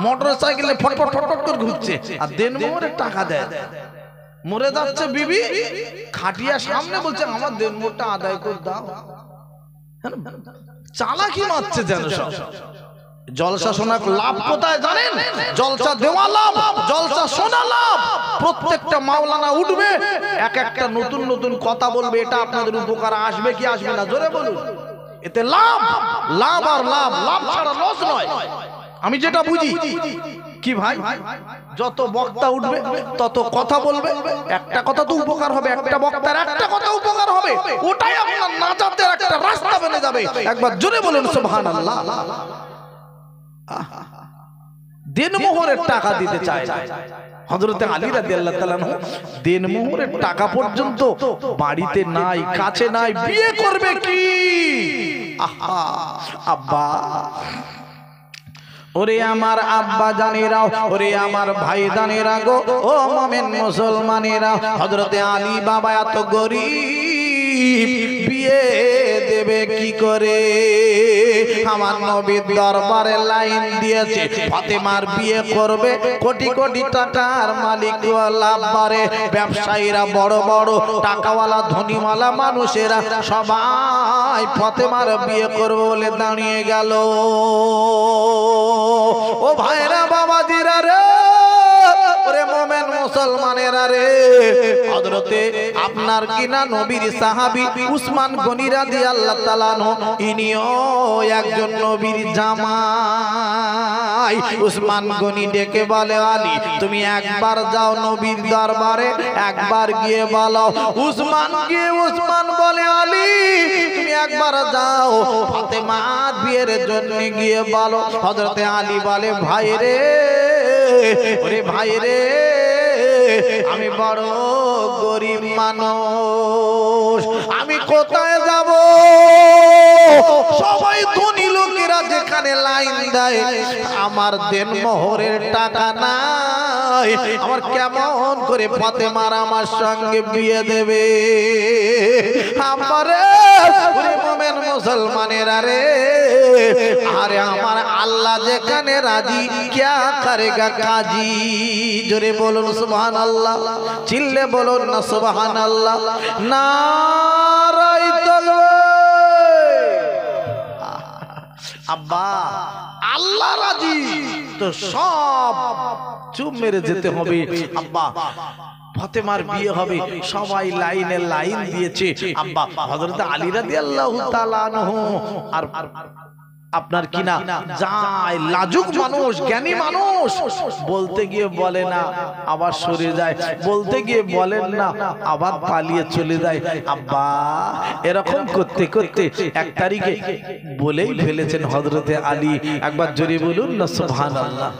[SPEAKER 1] মোটর সাইকেলে ফটফট ফটফট করে ঘুরছে, আর দিনমোহরের টাকা দেয়। মরে যাচ্ছে বিবি, খাটিয়া সামনে বলছে আমার দিনমোহরটা আদায় করে দাও। চালাকি মারছে যেন সব। জলসা শোনা লাভ কোথায় জানেন? জলসা দেওয়া লাভ, জলসা শোনা লাভ। প্রত্যেকটা মাওলানা উঠবে, এক একটা নতুন নতুন কথা বলবে, এটা আপনাদের উপকার আসবে কি আসবে না জোরে বলুন? এতে লাভ, লাভ আর লাভ, লাভ ছাড়া লস নয়। আমি যেটা বুঝি কি ভাই, যত বক্তা উঠবে তত কথা বলবে, একটা কথা তো উপকার হবে, একটা বক্তার একটা কথা উপকার হবে, ওটাই আপনার নাজাতের একটা রাস্তা বনে যাবে। একবার জোরে বলুন সুবহানাল্লাহ। দিনমোহরের টাকা দিতে চায় না। হযরত আলী রাদিয়াল্লাহু তাআলা দিনমোহরের টাকা পর্যন্ত বাড়িতে নাই, কাছে নাই, বিয়ে করবে কি? আহা আব্বা, ওরে আমার আব্বা জানেরাও, ওরে আমার ভাই জানেরা গো, ও মুমিন মুসলমানেরা, হযরত আলী বাবা এত গরীব, বিয়ে দেবে কি করে? আমার নবীর দরবারে লাইন দিয়েছে, ফাতেমার বিয়ে করবে, কোটি কোটি টাকার মালিক লাভবারে ব্যবসায়ীরা, বড় বড় টাকাওয়ালা ধনীওয়ালা মানুষেরা সবাই ফাতেমার বিয়ে করবে বলে দাঁড়িয়ে গেল। ও ভাইরা বাবাজিরা রে, ওরে মুমিন মুসলমানেরা রে, হযরতে আপনার কিনা নবীর সাহাবী উসমান গনি রাদিয়াল্লাহু তাআলা আনহু, ইনিও একজন নবীর জামাই। উসমান গনি ডেকে বলে, আলী তুমি একবার যাও নবীর দরবারে, একবার গিয়ে বলো। উসমান বলে, আলী তুমি একবার যাও ফাতেমার বিয়ের জন্য গিয়ে বলো। হযরতে আলী বলে, ভাই রে, ওরে ভাই রে, আমি বড় গরিব মানুষ, আমি কোথায় যাব? সবাই ধনী লোকেরা যেখানে লাইন দেয়, আমার দিনমোহরের টাকা নাই, আমার কেমন করে ফাতেমার আমার সঙ্গে বিয়ে দেবে? আমারে ওরে মুমিন মুসলমানেরা রে, আরে আমার আল্লাহ যেখানে রাজি, क्या करेगा काजी? জোরে বলুন সুবহানাল্লাহ, চিল্লে বলুন না সুবহানাল্লাহ। নারায়ে তাকবীর। আব্বা আল্লাহ রাজি তো সব চুপ মেরে যেতে হবে। আব্বা ফাতেমার বিয়ে হবে, সবাই লাইনে লাইন দিয়েছে। আব্বা হযরত আলী রাদিয়াল্লাহু তাআলা আনহু আর আপনার কিনা যায় লাজুক মানুষ, জ্ঞানী মানুষ, বলতে গিয়ে বলে না আবার সরে যায়, বলতে গিয়ে বলেন না আবার পালিয়ে চলে যায়। আব্বা এরকম করতে করতে এক তারিখে বলেই ফেলেছেন হযরতে আলী, একবার জোরে বলুন না সুবহানাল্লাহ।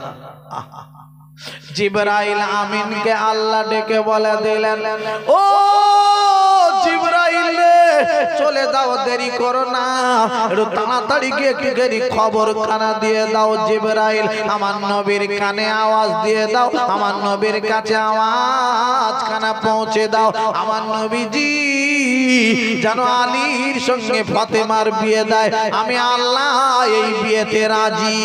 [SPEAKER 1] জিবরাইল আমিনকে আল্লাহ ডেকে বলে দিলেন, ও জিবরাইল চলে যাও, দেরি করো না, একটু তাড়াতাড়ি গিয়ে খবর খানা দিয়ে দাও। জিবরাইল আমার নবীর কানে আওয়াজ দিয়ে দাও, আমার নবীর কাছে আওয়াজ খানা পৌঁছে দাও, আমার নবীজি যেন আলীর সঙ্গে ফাতেমার বিয়ে দেয়, আমি আল্লাহ এই বিয়েতে রাজি।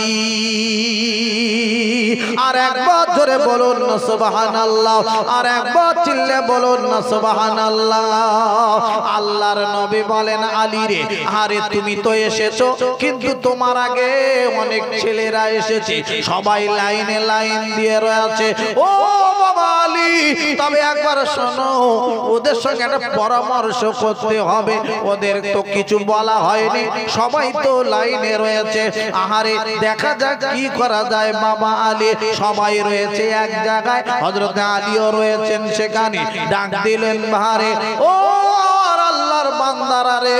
[SPEAKER 1] আর একবার জোরে বলুন না সুবহানাল্লাহ, আর একবার চিল্লে বলুন না সুবহানাল্লাহ। আল্লাহর নবী বলেন, আলী রে, আরে তুমি তো এসেছো, কিন্তু তোমার আগে অনেক ছেলেরা এসেছে, সবাই লাইনে লাইন দিয়ে রয়েছে। ও বাবা আলী, তবে একবার শোনো, ওদের সঙ্গে একটা পরামর্শ করতে হবে, ওদের তো কিছু বলা হয়নি, সবাই তো লাইনে রয়েছে, আহারে দেখা যাক কি করা যায়। বাবা আলী সবাই রয়েছে এক জায়গায়, হযরত আলীও রয়েছেন সেখানে, ডাক দিলেন, ভারে ও আল্লাহর বান্দারা রে,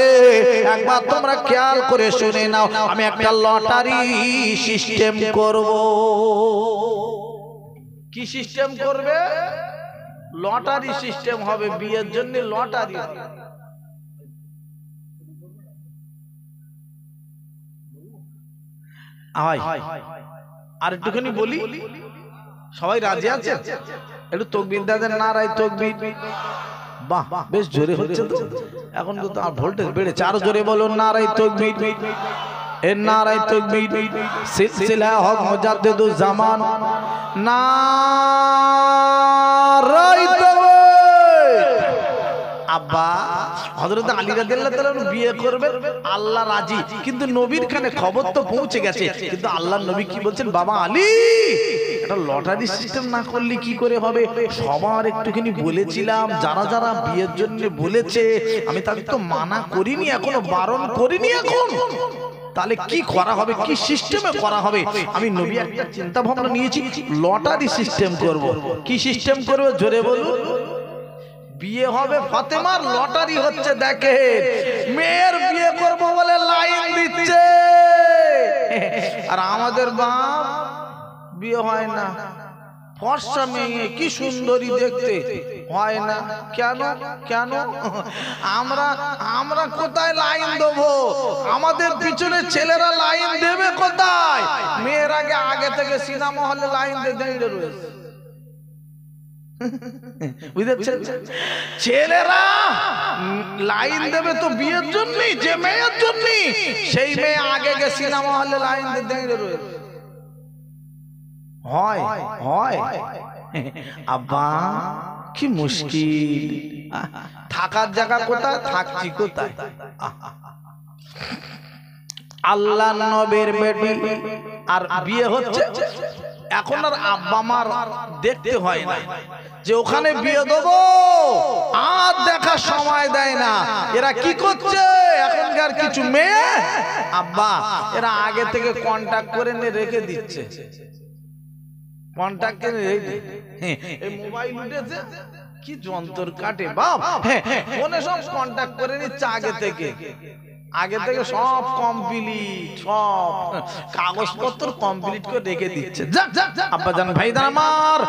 [SPEAKER 1] একবার তোমরা খেয়াল করে শুনে নাও, আমি একটা লটারি সিস্টেম করব। কি সিস্টেম করবে? লটারি সিস্টেম হবে, বিয়ের জন্য লটারি হবে। আর একটুখানি বলি, সবাই রাজি আছে? একটু তকবীর দাদের নারায়ে তাকবীর। বাহ, বেশ জোরে হচ্ছে তো, এখন তো আর ভোল্টেজ বেড়েছে, আরো জোরে বলুন নারায়ে তাকবীর। এ নারায়ে তাকবীর, সিলসিলা হক মুজাদ্দিদুজ জামান, নারায়ে তাকবীর। আব্বা হযরত আলী রাদিয়াল্লাহু তাআলা বিয়ে করবেন, আল্লাহ রাজি, কিন্তু নবীর কানে খবর তো পৌঁছে গেছে, কিন্তু আল্লাহর নবী কি বলছেন? বাবা আলী, এটা লটারি সিস্টেম না করলে কি করে হবে? সবার একটুখানি বলেছিলাম, যারা যারা বিয়ের জন্য বলেছে আমি তাদের তো মানা করিনি, এখনো বারণ করিনি, এখন তাহলে কি করা হবে, কি সিস্টেমে করা হবে? আমি নবী একটা চিন্তা ভাবনা নিয়েছি, লটারি সিস্টেম করব। কি সিস্টেম করব জোরে বলুন? বিয়ে হবে ফাতেমার, লটারি হচ্ছে, দেখে মেয়ের বিয়ে করব বলে লাইন দিচ্ছে, আর আমাদের বাপ বিয়ে হয় না, ফর্সা মেয়ে কি সুন্দরী দেখতে, হয় না কেন? কেন? আমরা কোথায় লাইন দেবো? আমাদের পিছনে ছেলেরা লাইন দেবে কোথায়? মেয়ের আগে থেকে সিনেমা হলে লাইন দিয়ে দাঁড়িয়ে রয়েছে, বুঝেছেন? ছেলেরা লাইন দেবে তো বিয়ের জন্য, যে মেয়ের জন্য, সেই মেয়ে আগে গে সিনেমা হলে লাইন দিয়ে দাঁড়িয়ে রয়েছে। হয় হয় আব্বা, কি মুশকিল, থাকার জায়গা কোথায়, থাকছি কোথায়? আল্লাহ নবীর বেটি আর বিয়ে হচ্ছে, এখন আর আব্বা মার দেখতে হয় না যে ওখানে বিয়ে দেবো, আর দেখার সময় দেয় না। এরা কি করছে এখনকার কিছু মেয়ে, আব্বা এরা আগে থেকে কন্টাক্ট করে নিয়ে রেখে দিচ্ছে, কন্টাক্ট করে এই মোবাইল উঠেছে, কি যন্ত্র কাটে বাপ, ফোনে সব কন্টাক্ট করে নিচ্ছে আগে থেকে, সব কমপ্লিট, সব কাগজপত্র কমপ্লিট করে রেখে দিচ্ছে। আব্বাজান ভাইজান আমার,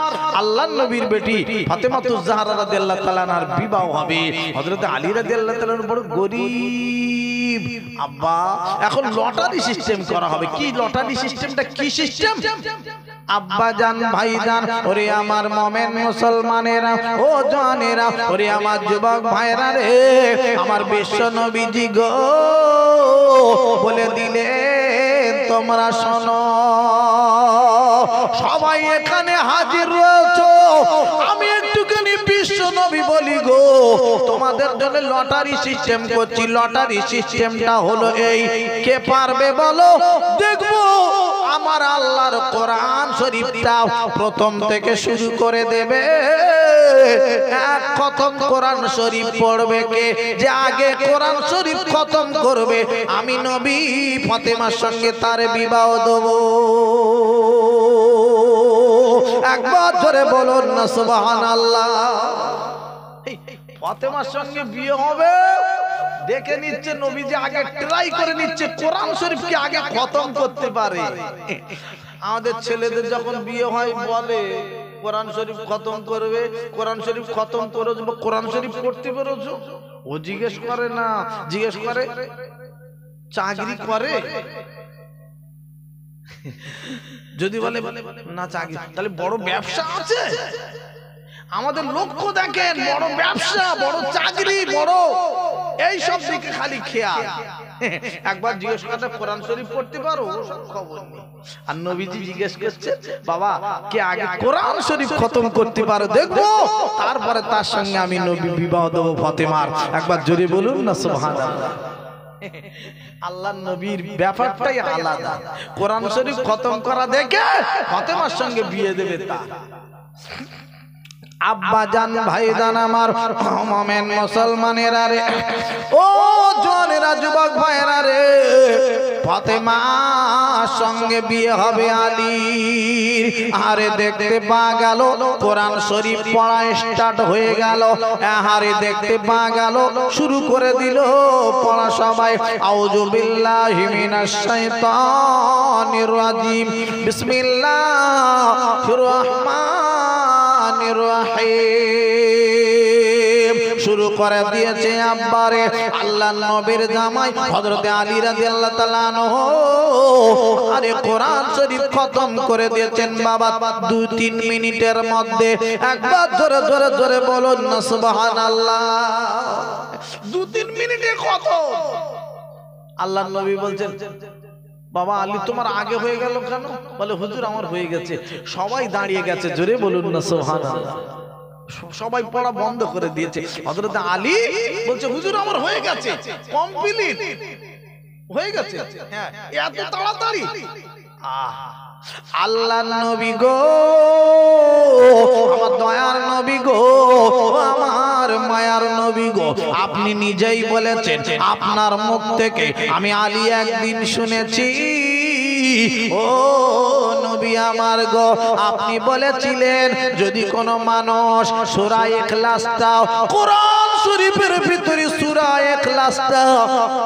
[SPEAKER 1] আল্লাহর নবীর বেটি ফাতেমাতুজ জাহরা রাদিয়াল্লাহু তাআলা আনহার বিবাহ হবে। হযরত আলী রাদিয়াল্লাহু তাআলা বড় গরীব আব্বা, এখন লটারি সিস্টেম করা হবে। কি লটারি সিস্টেমটা? কি সিস্টেম? আব্বাজান ভাইজান, ওরে আমার মোমেন মুসলমানেরা, ও জানেরা, ওরে আমার যুবক ভাইরা রে, আমার বিশ্ব নবীজি গো বলে দিলেন তোমরা শোনো, সবাই এখানে হাজির রয়েছো, আমি একটুখানি বিশ্ব নবী বলি গো, তোমাদের জন্য লটারি সিস্টেম করছি। লটারি সিস্টেমটা হলো এই, কে পারবে বলো দেখবো আমার আল্লাহর কোরআন শরীফটা প্রথম থেকে শুরু করে দেবে, এক খতম কোরআন শরীফ পড়বে কে? যে আগে কোরআন শরীফ খতম করবে, আমি নবী ফাতেমার সঙ্গে তার বিবাহ দেব। একবার জোরে বলুন না সুবহানাল্লাহ। ফাতেমার সঙ্গে বিয়ে হবে, দেখে নিচ্ছে নবীজি, আগে ট্রাই করে নিচ্ছে কোরআন শরীফকে আগে খতম করতে পারে। আমাদের ছেলেদের যখন বিয়ে হয় বলে কোরআন শরীফ খতম করবে, কোরআন শরীফ খতম করে দেবো, কোরআন শরীফ পড়তে পেরেছো? ও জিজ্ঞেস করে না, জিজ্ঞেস করে চাকরি করে, যদি বলে না চাকরি, তাহলে বড় ব্যবসা আছে। আমাদের লক্ষ্য দেখেন, বড় ব্যবসা, বড় চাকরি, বড় এই সব দিকে খালি খেয়াল। একবার জিজ্ঞেস করতে কোরআন শরীফ পড়তে পারো, সব খবর নেই। আর নবীজি জিজ্ঞেস করছে বাবা কে আগে কোরআন শরীফ খতম করতে পারো দেখবো, তারপরে তার সঙ্গে আমি নবী বিবাহ দেবো ফাতেমার। একবার জোরে বলুন না সুবহানাল্লাহ। আল্লাহর নবীর ব্যাপারটাই আলাদা, কোরআন শরীফ খতম করা দেখে ফাতেমার সঙ্গে বিয়ে দেবে তা। আব্বাজান ভাইজান আমার, মোমেন মুসলমানেরা রে, ও জওয়ানেরা, যুবক ভাইরা রে, ফাতেমার সঙ্গে বিয়ে হবে আলীর। আরে দেখতে পাওয়া গেল কোরআন শরীফ পড়া স্টার্ট হয়ে গেল, আরে দেখতে পাওয়া গেল শুরু করে দিল পড়া সবাই। আউযু বিল্লাহি মিনাশ শাইতানির রাজিম, বিসমিল্লাহির রহমানির রহমানির রহিম শুরু করে দিয়েছে আব্বারে আল্লাহর নবীর জামাই হযরত আলী রাদিয়াল্লাহু তাআলা আনহু আরে কোরআন শরীফ খতম করে দিয়েছেন বাবা 2-3 মিনিটের মধ্যে একবার জোরে জোরে জোরে বলুন না সুবহানাল্লাহ 2-3 মিনিটে খতম আল্লাহর নবী বলছেন বাবা আলী তোমার আগে হয়ে গেল কেন বলে হুজুর আমার হয়ে গেছে সবাই দাঁড়িয়ে গেছে জোরে বলুন না সুবহানাল্লাহ সবাই পড়া বন্ধ করে দিয়েছে হযরত আলী বলছে হুজুর আমার হয়ে গেছে কমপ্লিট হয়ে গেছে হ্যাঁ এত তাড়াতাড়ি আল্লাহর নবী গো আমার দয়ার নবী গো আমার মায়ার নবী গো আপনি নিজেই বলেছেন আপনার মুখ থেকে আমি আলী একদিন শুনেছি ও নবী আমার গো আপনি বলেছিলেন যদি কোনো মানুষ সূরা ইখলাসটা কোরআন শরীফের ভিতরে সূরা ইখলাসটা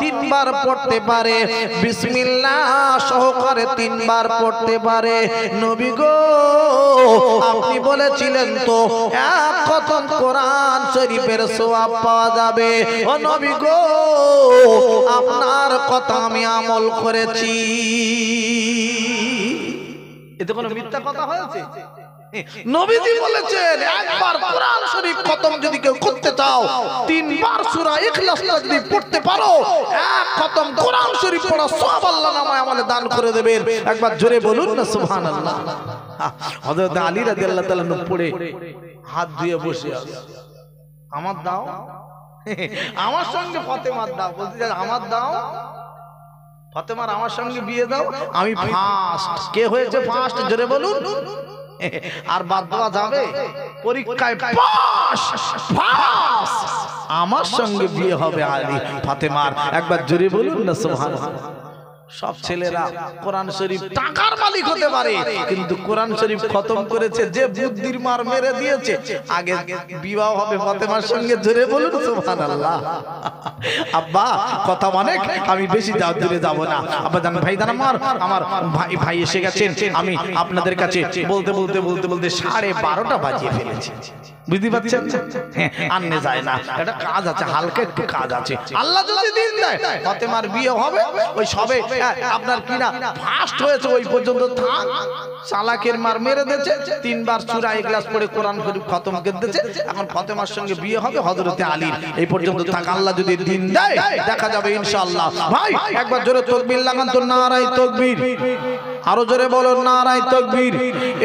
[SPEAKER 1] 3 বার পড়তে পারে বিসমিল্লাহ সহকারে 3 বার পড়তে পারে নবী গো আপনি বলেছিলেন তো এক খতম কোরআন শরীফের সওয়াব পাওয়া যাবে ও নবী গো আপনার কথা আমি আমল করেছি এতে কোনো মিথ্যা কথা হয়েছে নবীজি বলেছেন একবার কোরআন শরীফ খতম যদি কেউ করতে চাও 3 বার সূরা ইখলাসটা যদি পড়তে পারো এক খতম কোরআন শরীফ পড়া সওয়াব আল্লাহ নামায় আমলে দান করে দেবেন একবার জোরে বলুন না সুবহানাল্লাহ হযরত আলী রাদিয়াল্লাহু তাআলা পড়ে হাত ধুয়ে বসে আছে আমার দাও আমার সঙ্গে ফাতেমার দাও বলতে আমার দাও ফাতেমার আমার সঙ্গে বিয়ে দাও আমি ফার্স্ট কে হয়েছে ফার্স্ট জোরে বলুন আর বাদ দেওয়া যাবে পরীক্ষায় পাস পাস আমার সঙ্গে বিয়ে হবে আলী ফাতেমার একবার জোরে বলুন না সুবহানাল্লাহ সব ছেলেরা কোরআন শরীফ টাকার মালিক হতে পারে কিন্তু কোরআন শরীফ খতম করেছে যে বুদ্ধির মার মেরে দিয়েছে আগে বিবাহ হবে ফাতেমার সঙ্গে জোরে বলুন সুবহানাল্লাহ আব্বা কথা মানে আমি বেশি দূরে যাব না আব্বা জান ভাই জান আমার ভাই এসে গেছেন আমি আপনাদের কাছে বলতে 12:30 বাজিয়ে ফেলেছি বুঝতে পারছেন আননে যায় না এটা কাজ আছে হালকা একটু কাজ আছে আল্লাহ যদি দিন দেয় ফাতেমার বিয়ে হবে ওই সবে আপনার কি না ফার্স্ট হয়েছে ওই পর্যন্ত থাক চালাকের মার মেরে দিয়েছে 3 বার সূরা ইখলাস পড়ে কোরআন শরীফ খতম করে দিয়েছে এখন ফাতেমার সঙ্গে বিয়ে হবে হযরত আলীর এই পর্যন্ত থাক আল্লাহ যদি দিন দেয় দেখা যাবে ইনশাআল্লাহ ভাই একবার জোরে তাকবীর লাগান তো নারায়ে তাকবীর আরো জোরে বলুন নারায়ে তাকবীর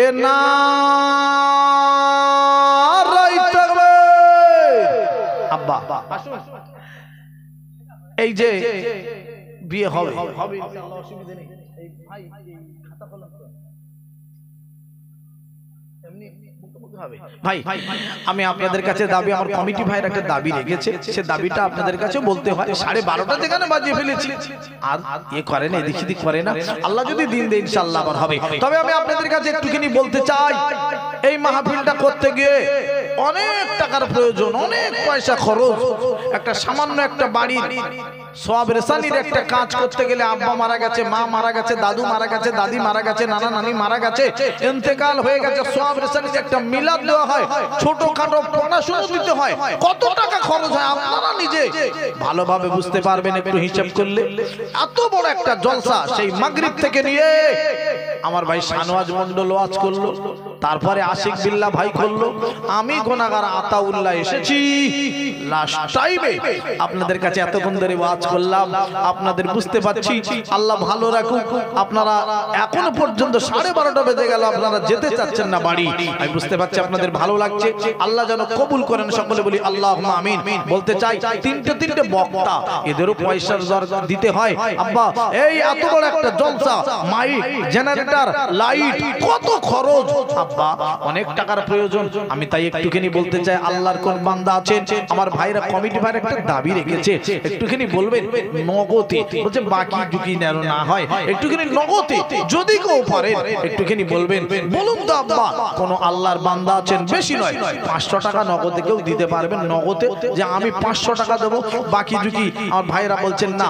[SPEAKER 1] এ নারায়ে তাকবীর আব্বা এই যে বিয়ে হবে ইনশাআল্লাহ অসুবিধা নেই এই ভাই খাতা কলম তো এমনি ভাই আমি আপনাদের কাছে দাবি আমার কমিটি ভাইয়ের একটা দাবি রেখেছে সে দাবিটা আপনাদের কাছে বলতে হয় 12:30 যেখানে বাজিয়ে ফেলেছি আর এ করে না এদিক সেদিক করে না আল্লাহ যদি দিন দেয় ইনশাআল্লাহ আবার হবে তবে আমি আপনাদের কাছে একটুখানি বলতে চাই এই মাহফিলটা করতে গিয়ে অনেক টাকার প্রয়োজন অনেক পয়সা খরচ একটা সামান্য একটা বাড়ি সওয়াব রেসানির একটা কাজ করতে গেলে আব্বা মারা গেছে মা মারা গেছে দাদু মারা গেছে দাদি মারা গেছে নানা নানি মারা গেছে ইন্তেকাল হয়ে গেছে সওয়াব রেসানির একটা মিলাদ দেওয়া হয় ছোটখাটো পড়াশোনা দিতে হয় কত টাকা খরচ হয় আপনারা নিজে ভালোভাবে বুঝতে পারবেন একটু হিসাব করলে এত বড় একটা জলসা সেই মাগরিব থেকে নিয়ে আমার ভাই শানওয়াজ মন্ডল ওয়াজ করলো তারপরে আশিক বিল্লাহ ভাই করলো আমি গুনাহগার আতাউল্লাহ এসেছি লাস্ট টাইমে আপনাদের কাছে এতক্ষণ ধরে ওয়াজ করলাম আপনাদের বুঝতে পারছি আল্লাহ ভালো রাখুক আপনারা এখনো পর্যন্ত 12:30 বেজে গেল আপনারা যেতে চাচ্ছেন না বাড়ি আমি বুঝতে পারছি আপনাদের ভালো লাগছে আল্লাহ যেন কবুল করেন সকলে বলি আল্লাহুম্মা আমিন বলতে চাই তিনটে বক্তা এদেরও পয়সার দরকার দিতে হয় আব্বা এই এত বড় একটা জলসা মাইক জেনারেটর লাইট কত খরচ আব্বা অনেক টাকার প্রয়োজন আমি তাই একটুখানি বলতে চাই আল্লাহর কোন বান্দা আছেন আমার ভাইরা কমিটি ভাইরা একটা দাবি রেখেছে একটুখানি বলবেন নগদে বলছে বাকি যদি না হয় একটুখানি নগদে যদি কেউ পারেন একটুখানি বলবেন বলুন তো আব্বা কোন আল্লাহর বান্দা আছেন বেশি নয় 500 টাকা নগদে কেউ দিতে পারবেন নগদে যে আমি 500 টাকা দেব বাকি যদি আমার ভাইরা বলছেন না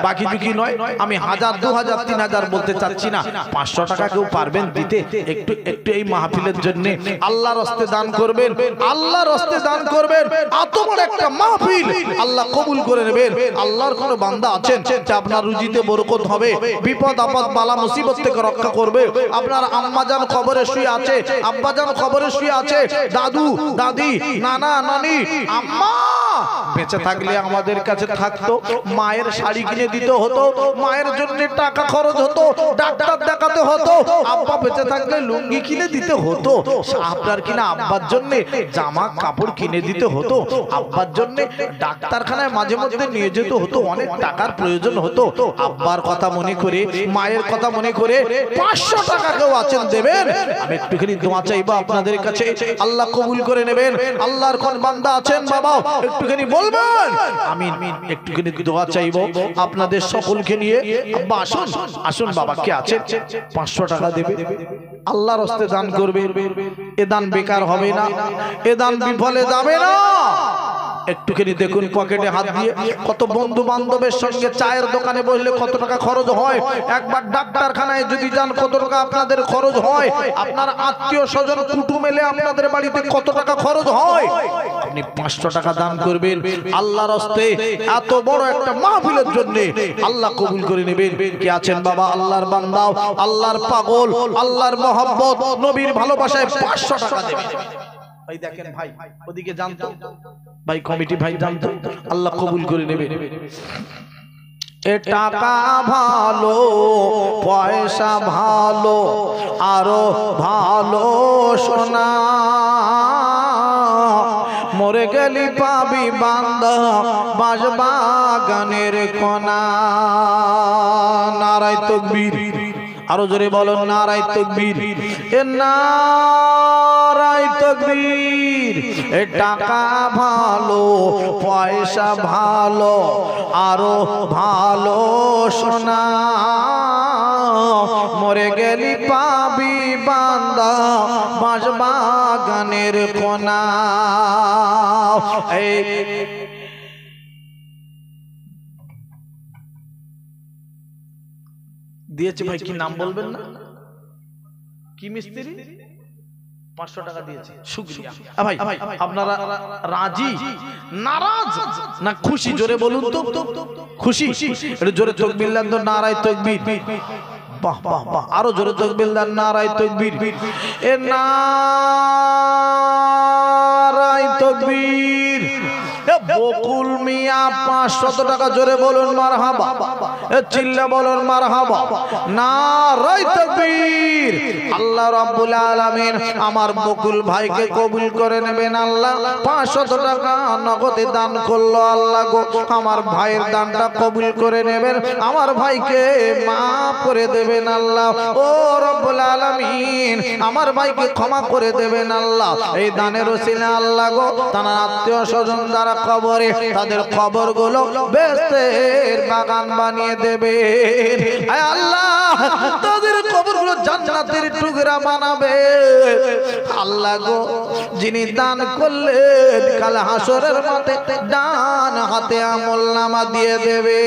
[SPEAKER 1] বাকি যদি নয় আমি 1000 2000 3000 বলতে চাচ্ছি না 500 টাকা কেউ পারবেন দিতে একটু এই মাহফিলের জন্য আল্লাহর রাস্তায় দান করবেন, আল্লাহর রাস্তায় দান করবেন। এত বড় একটা মাহফিল আল্লাহ কবুল করে নেবেন। আল্লাহর কোন বান্দা আছেন যে আপনার রুজিতে বরকত হবে, বিপদ আপদ বালা মুসিবত থেকে রক্ষা করবে। আপনার আম্মাজান কবরে শুয়ে আছে, আব্বাজান কবরে শুয়ে আছে, দাদু দাদি নানা নানি আম্মা বেঁচে থাকলে আমাদের কাছে থাকতো, মায়ের শাড়ি কিনে দিতে হতো, মায়ের জন্য টাকা খরচ হতো, ডাক্তার দেখাতে হতো। আব্বা বেঁচে থাকলে লুঙ্গি কিনে দিতে হতো, আপনার কিনা আব্বার জন্য জামা কাপড় কিনে দিতে হতো, আব্বার জন্য ডাক্তারখানায় মাঝে মধ্যে নিয়ে যেতে হতো, অনেক টাকার প্রয়োজন হতো। আব্বার কথা মনে করে, মায়ের কথা মনে করে 500 টাকা কেউ আছেন দেবেন? আমি একটুখানি দোয়া চাইবো আপনাদের কাছে, আল্লাহ কবুল করে নেবেন। আল্লাহর কোন বান্দা আছেন বাবা একটুখানি বলবেন আমিন। একটুখানি দোয়া চাইবো আপনাদের সকলকে নিয়ে। আব্বা আসুন, আসুন বাবা, কে আছে 500 টাকা দেবে, আল্লাহর রাস্তায় দান করবে। এ দান বেকার হবে না, এ দান বিফলে যাবে না। একটুখানি দেখুন পকেটে হাত দিয়ে, কত বন্ধু বান্ধবের সঙ্গে চায়ের দোকানে বসলে কত টাকা খরচ হয়, একবার ডাক্তারখানায় যদি যান কত টাকা আপনাদের খরচ হয়, আপনার আত্মীয় স্বজন কুটুম এলে আপনাদের বাড়িতে কত টাকা খরচ হয়। আপনি 500 টাকা দান করবেন আল্লাহর রাস্তায়, এত বড় একটা মাহফিলের জন্য আল্লাহ কবুল করে নেবেন। কে আছেন বাবা আল্লাহর বান্দা, আল্লাহর পাগল, আল্লাহর মহব্বত, নবীর ভালোবাসায় 500 টাকা দেবেন? ভাই দেখেন ভাই ওদিকে জানতো ভাই, কমিটি ভাই জানতো, আল্লাহ কবুল করে নেবে। এ টাকা ভালো, পয়সা ভালো, আরো ভালো সোনা, মরে গেলি পাবি বান্দা বাঁশবাগানের কোনা। নারায়ে তাকবীর, আরো জোরে বলো নারায়ে তাকবীর। এ নারায়ে তাকবীর। এ টাকা ভালো, পয়সা ভালো, আরো ভালো সোনা, মরে গেলি পাবি বান্দা বাঁশবাগানের কোনা। এই দিয়েছে ভাই, কি নাম বলবেন না? কি মিস্ত্রি? 500 টাকা দিয়েছে, শুকরিয়া। ভাই আপনারা রাজি নারাজ না খুশি? জোরে বলুন তো, খুশি? একটু জোরে তাকবীর দেন তো, নারায়ে তাকবীর। বাহ বাহ বাহ, আরো জোরে তাকবীর দেন, নারায়ে তাকবীর। এ নারায়ে তাকবীর। বকুল মিয়া 500 টাকা, জোরে বলুন মারহাবা, চিল্লা বলুন মারহাবা, নারায়ে তাকবীর। আল্লাহ রাব্বুল আলামিন আমার বকুল ভাইকে কবুল করে নেবেন। আল্লাহ 500 টাকা নগদে দান করলো, আল্লাহ গো আমার ভাইয়ের দানটা কবুল করে নেবেন, আমার ভাইকে মাফ করে দেবেন আল্লাহ। ও রব্বুল আলামিন আমার ভাইকে ক্ষমা করে দেবেন আল্লাহ। এই দানের ওসিলা আল্লাহ গো তার আত্মীয় স্বজন যারা কবরে, তাদের কবরগুলো বেহেশতের বাগান বানিয়ে দেবে। আয় আল্লাহ তাদের কবরগুলো জান্নাতের টুকরা বানাবে আল্লাহ গো। যিনি দান করলেন কাল হাসরের মাঠে ডান হাতে আমলনামা দিয়ে দেবে।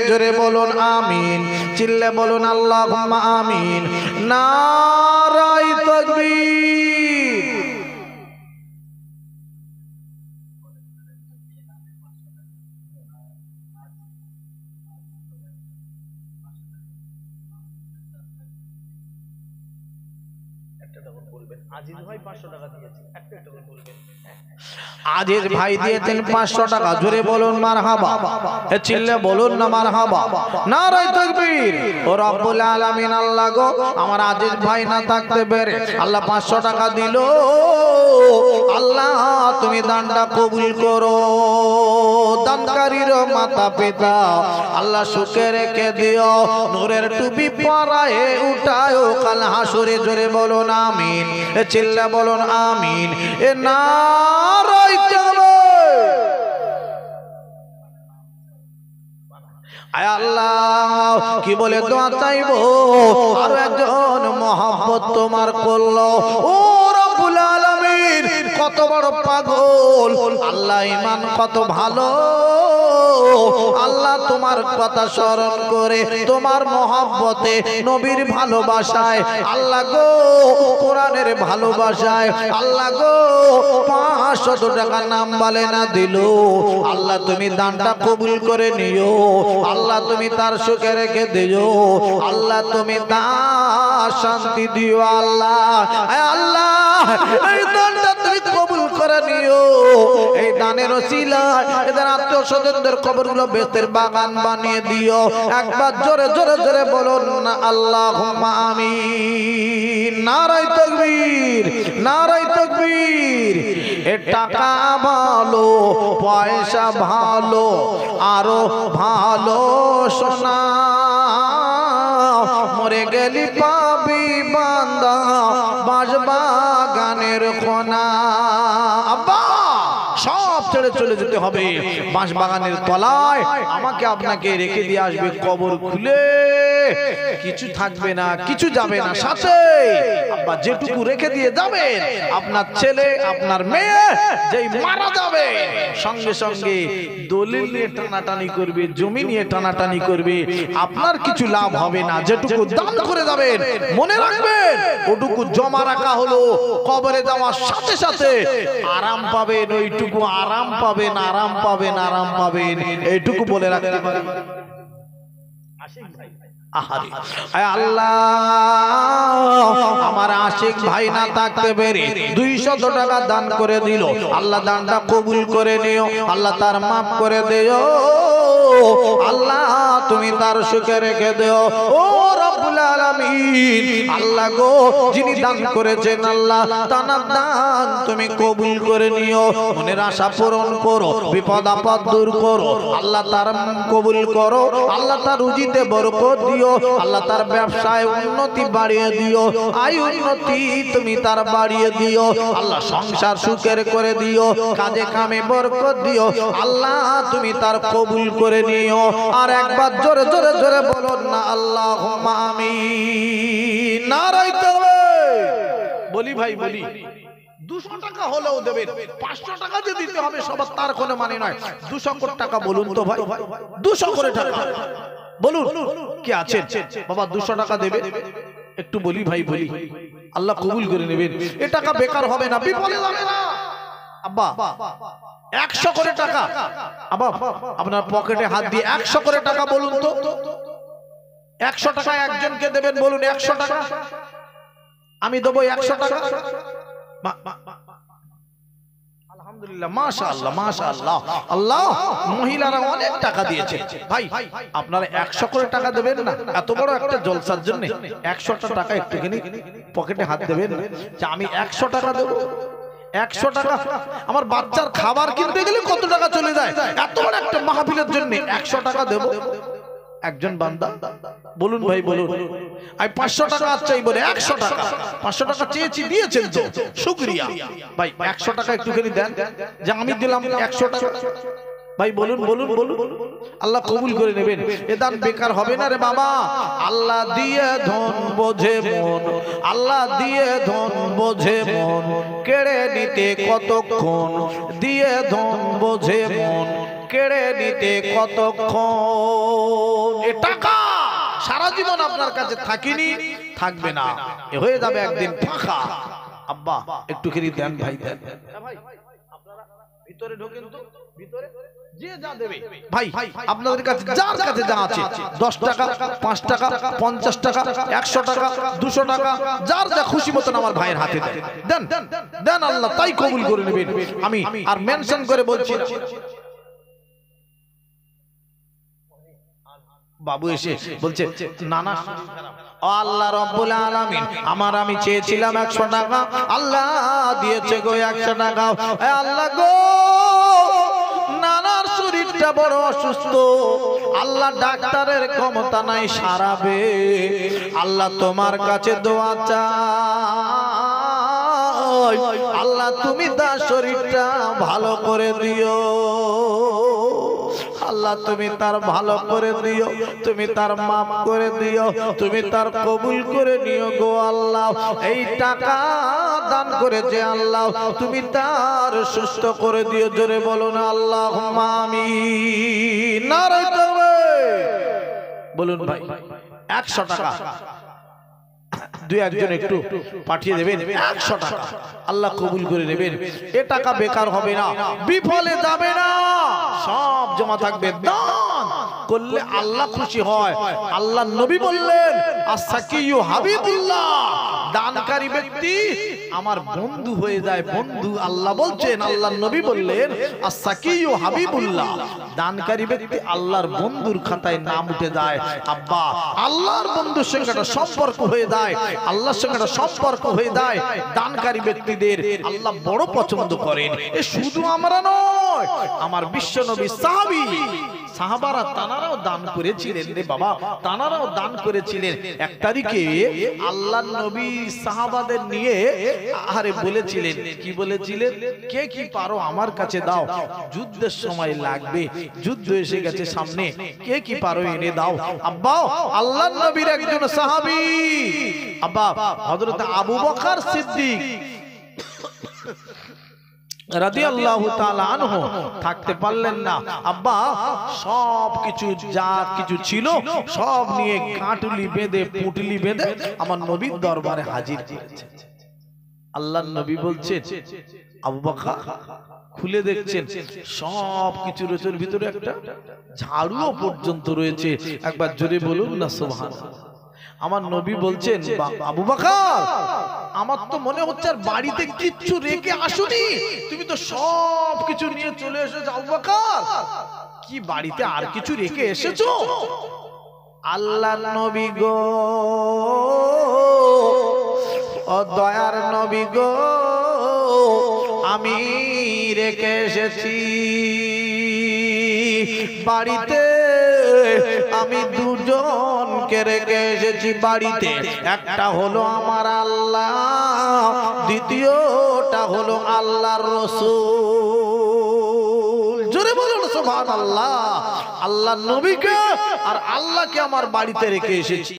[SPEAKER 1] জোরে বলুন আমিন, চিল্লে বলুন আল্লাহুম্মা আমিন। নারায়ে তাকবীর। আজিজ ভাই দিয়েছেন 500 টাকা, জোরে বলুন মারহাবা, চিল্লে বলুন না মারহাবা, নারায়ে তাকবীর। ও রব্বুল আলামিন আল্লাহ গো আমার আজিজ ভাই না থাকতে পেরে আল্লাহ 500 টাকা দিল, আল্লাহ তুমি দানটা কবুল করো। দানকারীর মাতা পিতা আল্লাহ সুখে রেখে দিও, নূরের টুপি পরায়ে উঠায়ো কাল হাসরে। জোরে বলুন আমিন, চিল্লা বলুন আমিন। এ নারায়ে তাকবীর। আয় আল্লাহ কি বলে দোয়া চাইবো, আর একজন মহব্বত তোমার করলো। ও রব্বুল আলামিন কত বড় পাগল আল্লাহ, ঈমান কত ভালো আল্লাহ তোমার কথা স্মরণ করে তোমার মহব্বতে নবীর ভালোবাসায় আল্লাহ গো কোরআনের ভালোবাসায় আল্লাহ গো 500 টাকা নাম বলে না দিল আল্লাহ তুমি দানটা কবুল করে নিও আল্লাহ তুমি তার সুখে রেখে দিও আল্লাহ তুমি তার শান্তি দিও আল্লাহ আল্লাহ এই দানটা তুমি কবুল করে নিও এই দানের ওসিলায় এদের আত্মীয় স্বজনদের কবরগুলো বেতের বাগান বানিয়ে দিও একবার জোরে জোরে জোরে বলুন না আল্লাহুম্মা আমিন নারায়ে তাকবীর নারায়ে তাকবীর এ টাকা ভালো পয়সা ভালো আরো ভালো সোনা মরে গেলি পাবি বান্দা বাঁশবাগানের কোনা আব্বা সব ছেড়ে চলে যেতে হবে বাঁশবাগানের তলায় আমাকে আপনাকে রেখে দিয়ে আসবে কবর খুলে কিছু থাকবে না কিছু যাবে না সাথে আব্বা যেটুকু রেখে দিয়ে যাবেন আপনার ছেলে আপনার মেয়ে যেই মারা যাবে সঙ্গে সঙ্গে দলিল নিয়ে টানাটানি করবে জমি নিয়ে টানাটানি করবে আপনার কিছু লাভ হবে না যেটুকু দান করে যাবেন মনে রাখবেন ওটুকু জমা রাখা হলো কবরে যাওয়ার সাথে সাথে আরাম পাবেন ওইটুকু আরাম পাবেন আরাম পাবেন আরাম পাবেন এইটুকু বলে রাখতে পারেন আল্লাহ আমার আশিক ভাই না থাকতে পেরে 200 টাকা দান করে দিল আল্লাহ দানটা কবুল করে নিও আল্লাহ তার মাফ করে দিও আল্লাহ তুমি তার সুখে রেখে দিও ও রব্বুল আলামিন আল্লাহ গো যিনি দান করেছেন আল্লাহ তার দান তুমি কবুল করে নিও মনের আশা পূরণ করো বিপদ আপদ দূর করো আল্লাহ তার কবুল করো আল্লাহ তার রুজিতে বরকত দিও আল্লাহ তার ব্যবসায় উন্নতি বাড়িয়ে দিও আয় উন্নতি তুমি তার বাড়িয়ে দিও আল্লাহ সংসার সুখের করে দিও কাজে কামে বরকত দিও আল্লাহ তুমি তার কবুল করে নিও আর একবার জোরে জোরে জোরে বলুন না আল্লাহুম্মা আমিন নারায়ে তাকবীর বলি ভাই বলি 200 টাকা হলেও দেবেন 500 টাকা যে দিতে হবে সবার তার কোনো মানে নয় 200 কোটি টাকা বলুন তো ভাই 200 করে টাকা বলুন কি আছে বাবা 200 টাকা দেবে একটু বলি ভাই বলি আল্লাহ কবুল করে নেবেন এ টাকা বেকার হবে না বিফলে যাবে না আব্বা 100 করে টাকা আব্বা আপনার পকেটে হাত দিয়ে 100 করে টাকা বলুন তো 100 টাকা একজনকে দেবেন বলুন 100 টাকা আমি দেব 100 টাকা আলহামদুলিল্লাহ মাশাআল্লাহ মাশাআল্লাহ আল্লাহ মহিলারা অনেক টাকা দিয়েছে ভাই আপনারা 100 করে টাকা দেবেন না এত বড় একটা জলসার জন্য 100 টাকা একটুখানি পকেটে হাত দেবেন যে আমি 100 টাকা দেব 100 টাকা আমার বাচ্চার খাবার কিনতে গেলে কত টাকা চলে যায় এত বড় একটা মাহফিলের জন্য 100 টাকা দেব একজন বান্দা বলুন ভাই বলুন আমি 500 টাকা চাই বলে 100 টাকা 500 টাকা চেয়েছি দিয়েছেন তো শুকরিয়া ভাই 100 টাকা একটুখানি দেন যে আমি দিলাম 100 টাকা ভাই বলুন বলুন বলুন আল্লাহ কবুল করে নেবেন এ দান বেকার হবে না রে বাবা আল্লাহ দিয়ে ধন বোঝে মন আল্লাহ দিয়ে ধন বোঝে মন কেড়ে নিতে কতক্ষণ দিয়ে ধন বোঝে মন কেড়ে নিতে কতক্ষণ এ টাকা সারা জীবন আপনার কাছে থাকিনি থাকবে না এ হয়ে যাবে একদিন ফাঁকা আব্বা একটু খেলি দেন ভাই দেন ভাই আপনারা ভিতরে ঢোকেন তো ভিতরে যে যা দেবে ভাই আপনাদের কাছে যার কাছে যা আছে 10 টাকা 5 টাকা 50 টাকা 100 টাকা 200 টাকা যার যা খুশি মতন আমার ভাইয়ের হাতে দেন দেন দেন আল্লাহ তাই কবুল করে নেবেন আমি আর মেনশন করে বলছি বাবু এসে বলছে নানা আল্লাহ রব্বুল আলামিন আমার আমি চেয়েছিলাম 100 টাকা আল্লাহ দিয়েছে গো 100 টাকা আল্লাহ গো নানার শরীরটা বড় অসুস্থ আল্লাহ ডাক্তারের ক্ষমতা নাই সারাবে আল্লাহ তোমার কাছে দোয়া চাই আল্লাহ তুমি তার শরীরটা ভালো করে দিও আল্লাহ আল্লাহ তুমি তার ভালো করে দিও, তুমি তার মাফ করে দিও, তুমি তার কবুল করে নিও গো আল্লাহ। এই টাকা দান করেছে আল্লাহ, তুমি তার সুস্থ করে দিও। জোরে বলো না আল্লাহুম্মা আমিন। নারে তাকবীর। বলুন ভাই 100 টাকা দুই একজন একটু পাঠিয়ে দেবেন, 100 টাকা আল্লাহ কবুল করে নেবেন। এ টাকা বেকার হবে না, বিফলে যাবে না, সব জমা থাকবে। দান করলে আল্লাহ খুশি হয়। আল্লাহ নবী বললেন আস-সাকিয়্যু হাবিবুল্লাহ, দানকারী ব্যক্তি আমার বন্ধু হয়ে যায়। বন্ধু আল্লাহ বলছেন, আল্লাহর নবী বললেন আস-সাকিয়্যু হাবিবুল্লাহ, দানকারী ব্যক্তি আল্লাহর বন্ধুর খাতায় নাম উঠে যায়। আব্বা আল্লাহর বন্ধুর সঙ্গে একটা সম্পর্ক হয়ে যায়, আল্লাহর সঙ্গে একটা সম্পর্ক হয়ে যায়। দানকারী ব্যক্তিদের আল্লাহ বড় পছন্দ করেন। এ শুধু আমরা নয়, আমার বিশ্ব নবী সাহাবী সাহাবারা তানারাও দান করেছিলেন রে বাবা, তানারাও দান করেছিলেন। এক তারিখে আল্লাহর নবী সাহাবাদের নিয়ে আরে বলেছিলেন, কি বলেছিলেন? কে কি পারো আমার কাছে দাও, যুদ্ধের সময় লাগবে, যুদ্ধ এসে গেছে সামনে, কে কি পারো এনে দাও। আব্বা আল্লাহর নবীর একজন সাহাবী আব্বা হযরত আবু বকর সিদ্দিক রাদিয়াল্লাহু তাআলা আনহু থাকতে পারলেন না। আব্বা সব কিছু যা কিছু ছিল সব নিয়ে গাঁটুলি বেঁধে পুটলি বেঁধে আমার নবীর দরবারে হাজির করেছে। আল্লাহর নবী বলছেন আবু বকর খুলে দেখছেন সব কিছু রয়েছে, ভিতরে একটা ঝাড়ুও পর্যন্ত রয়েছে। একবার জোরে বলুন না সুবহানাল্লাহ। আমার নবী বলছেন আবু বকর আমার তো মনে হচ্ছে আর বাড়িতে কিচ্ছু রেখে আসুনি, তুমি তো সব কিছু নিয়ে চলে এসেছো। আবু বকর কি বাড়িতে আর কিছু রেখে এসেছো? আল্লাহর নবী গো, ও দয়ার নবী গো, আমি রেখে এসেছি বাড়িতে, আমি দুজনকে রেখে এসেছি বাড়িতে। একটা হলো আমার আল্লাহ, দ্বিতীয়টা হলো আল্লাহর রাসূল। জোরে বলুন সুবহানাল্লাহ। আল্লাহর নবীকে আর আল্লাহকে আমার বাড়িতে রেখে এসেছি।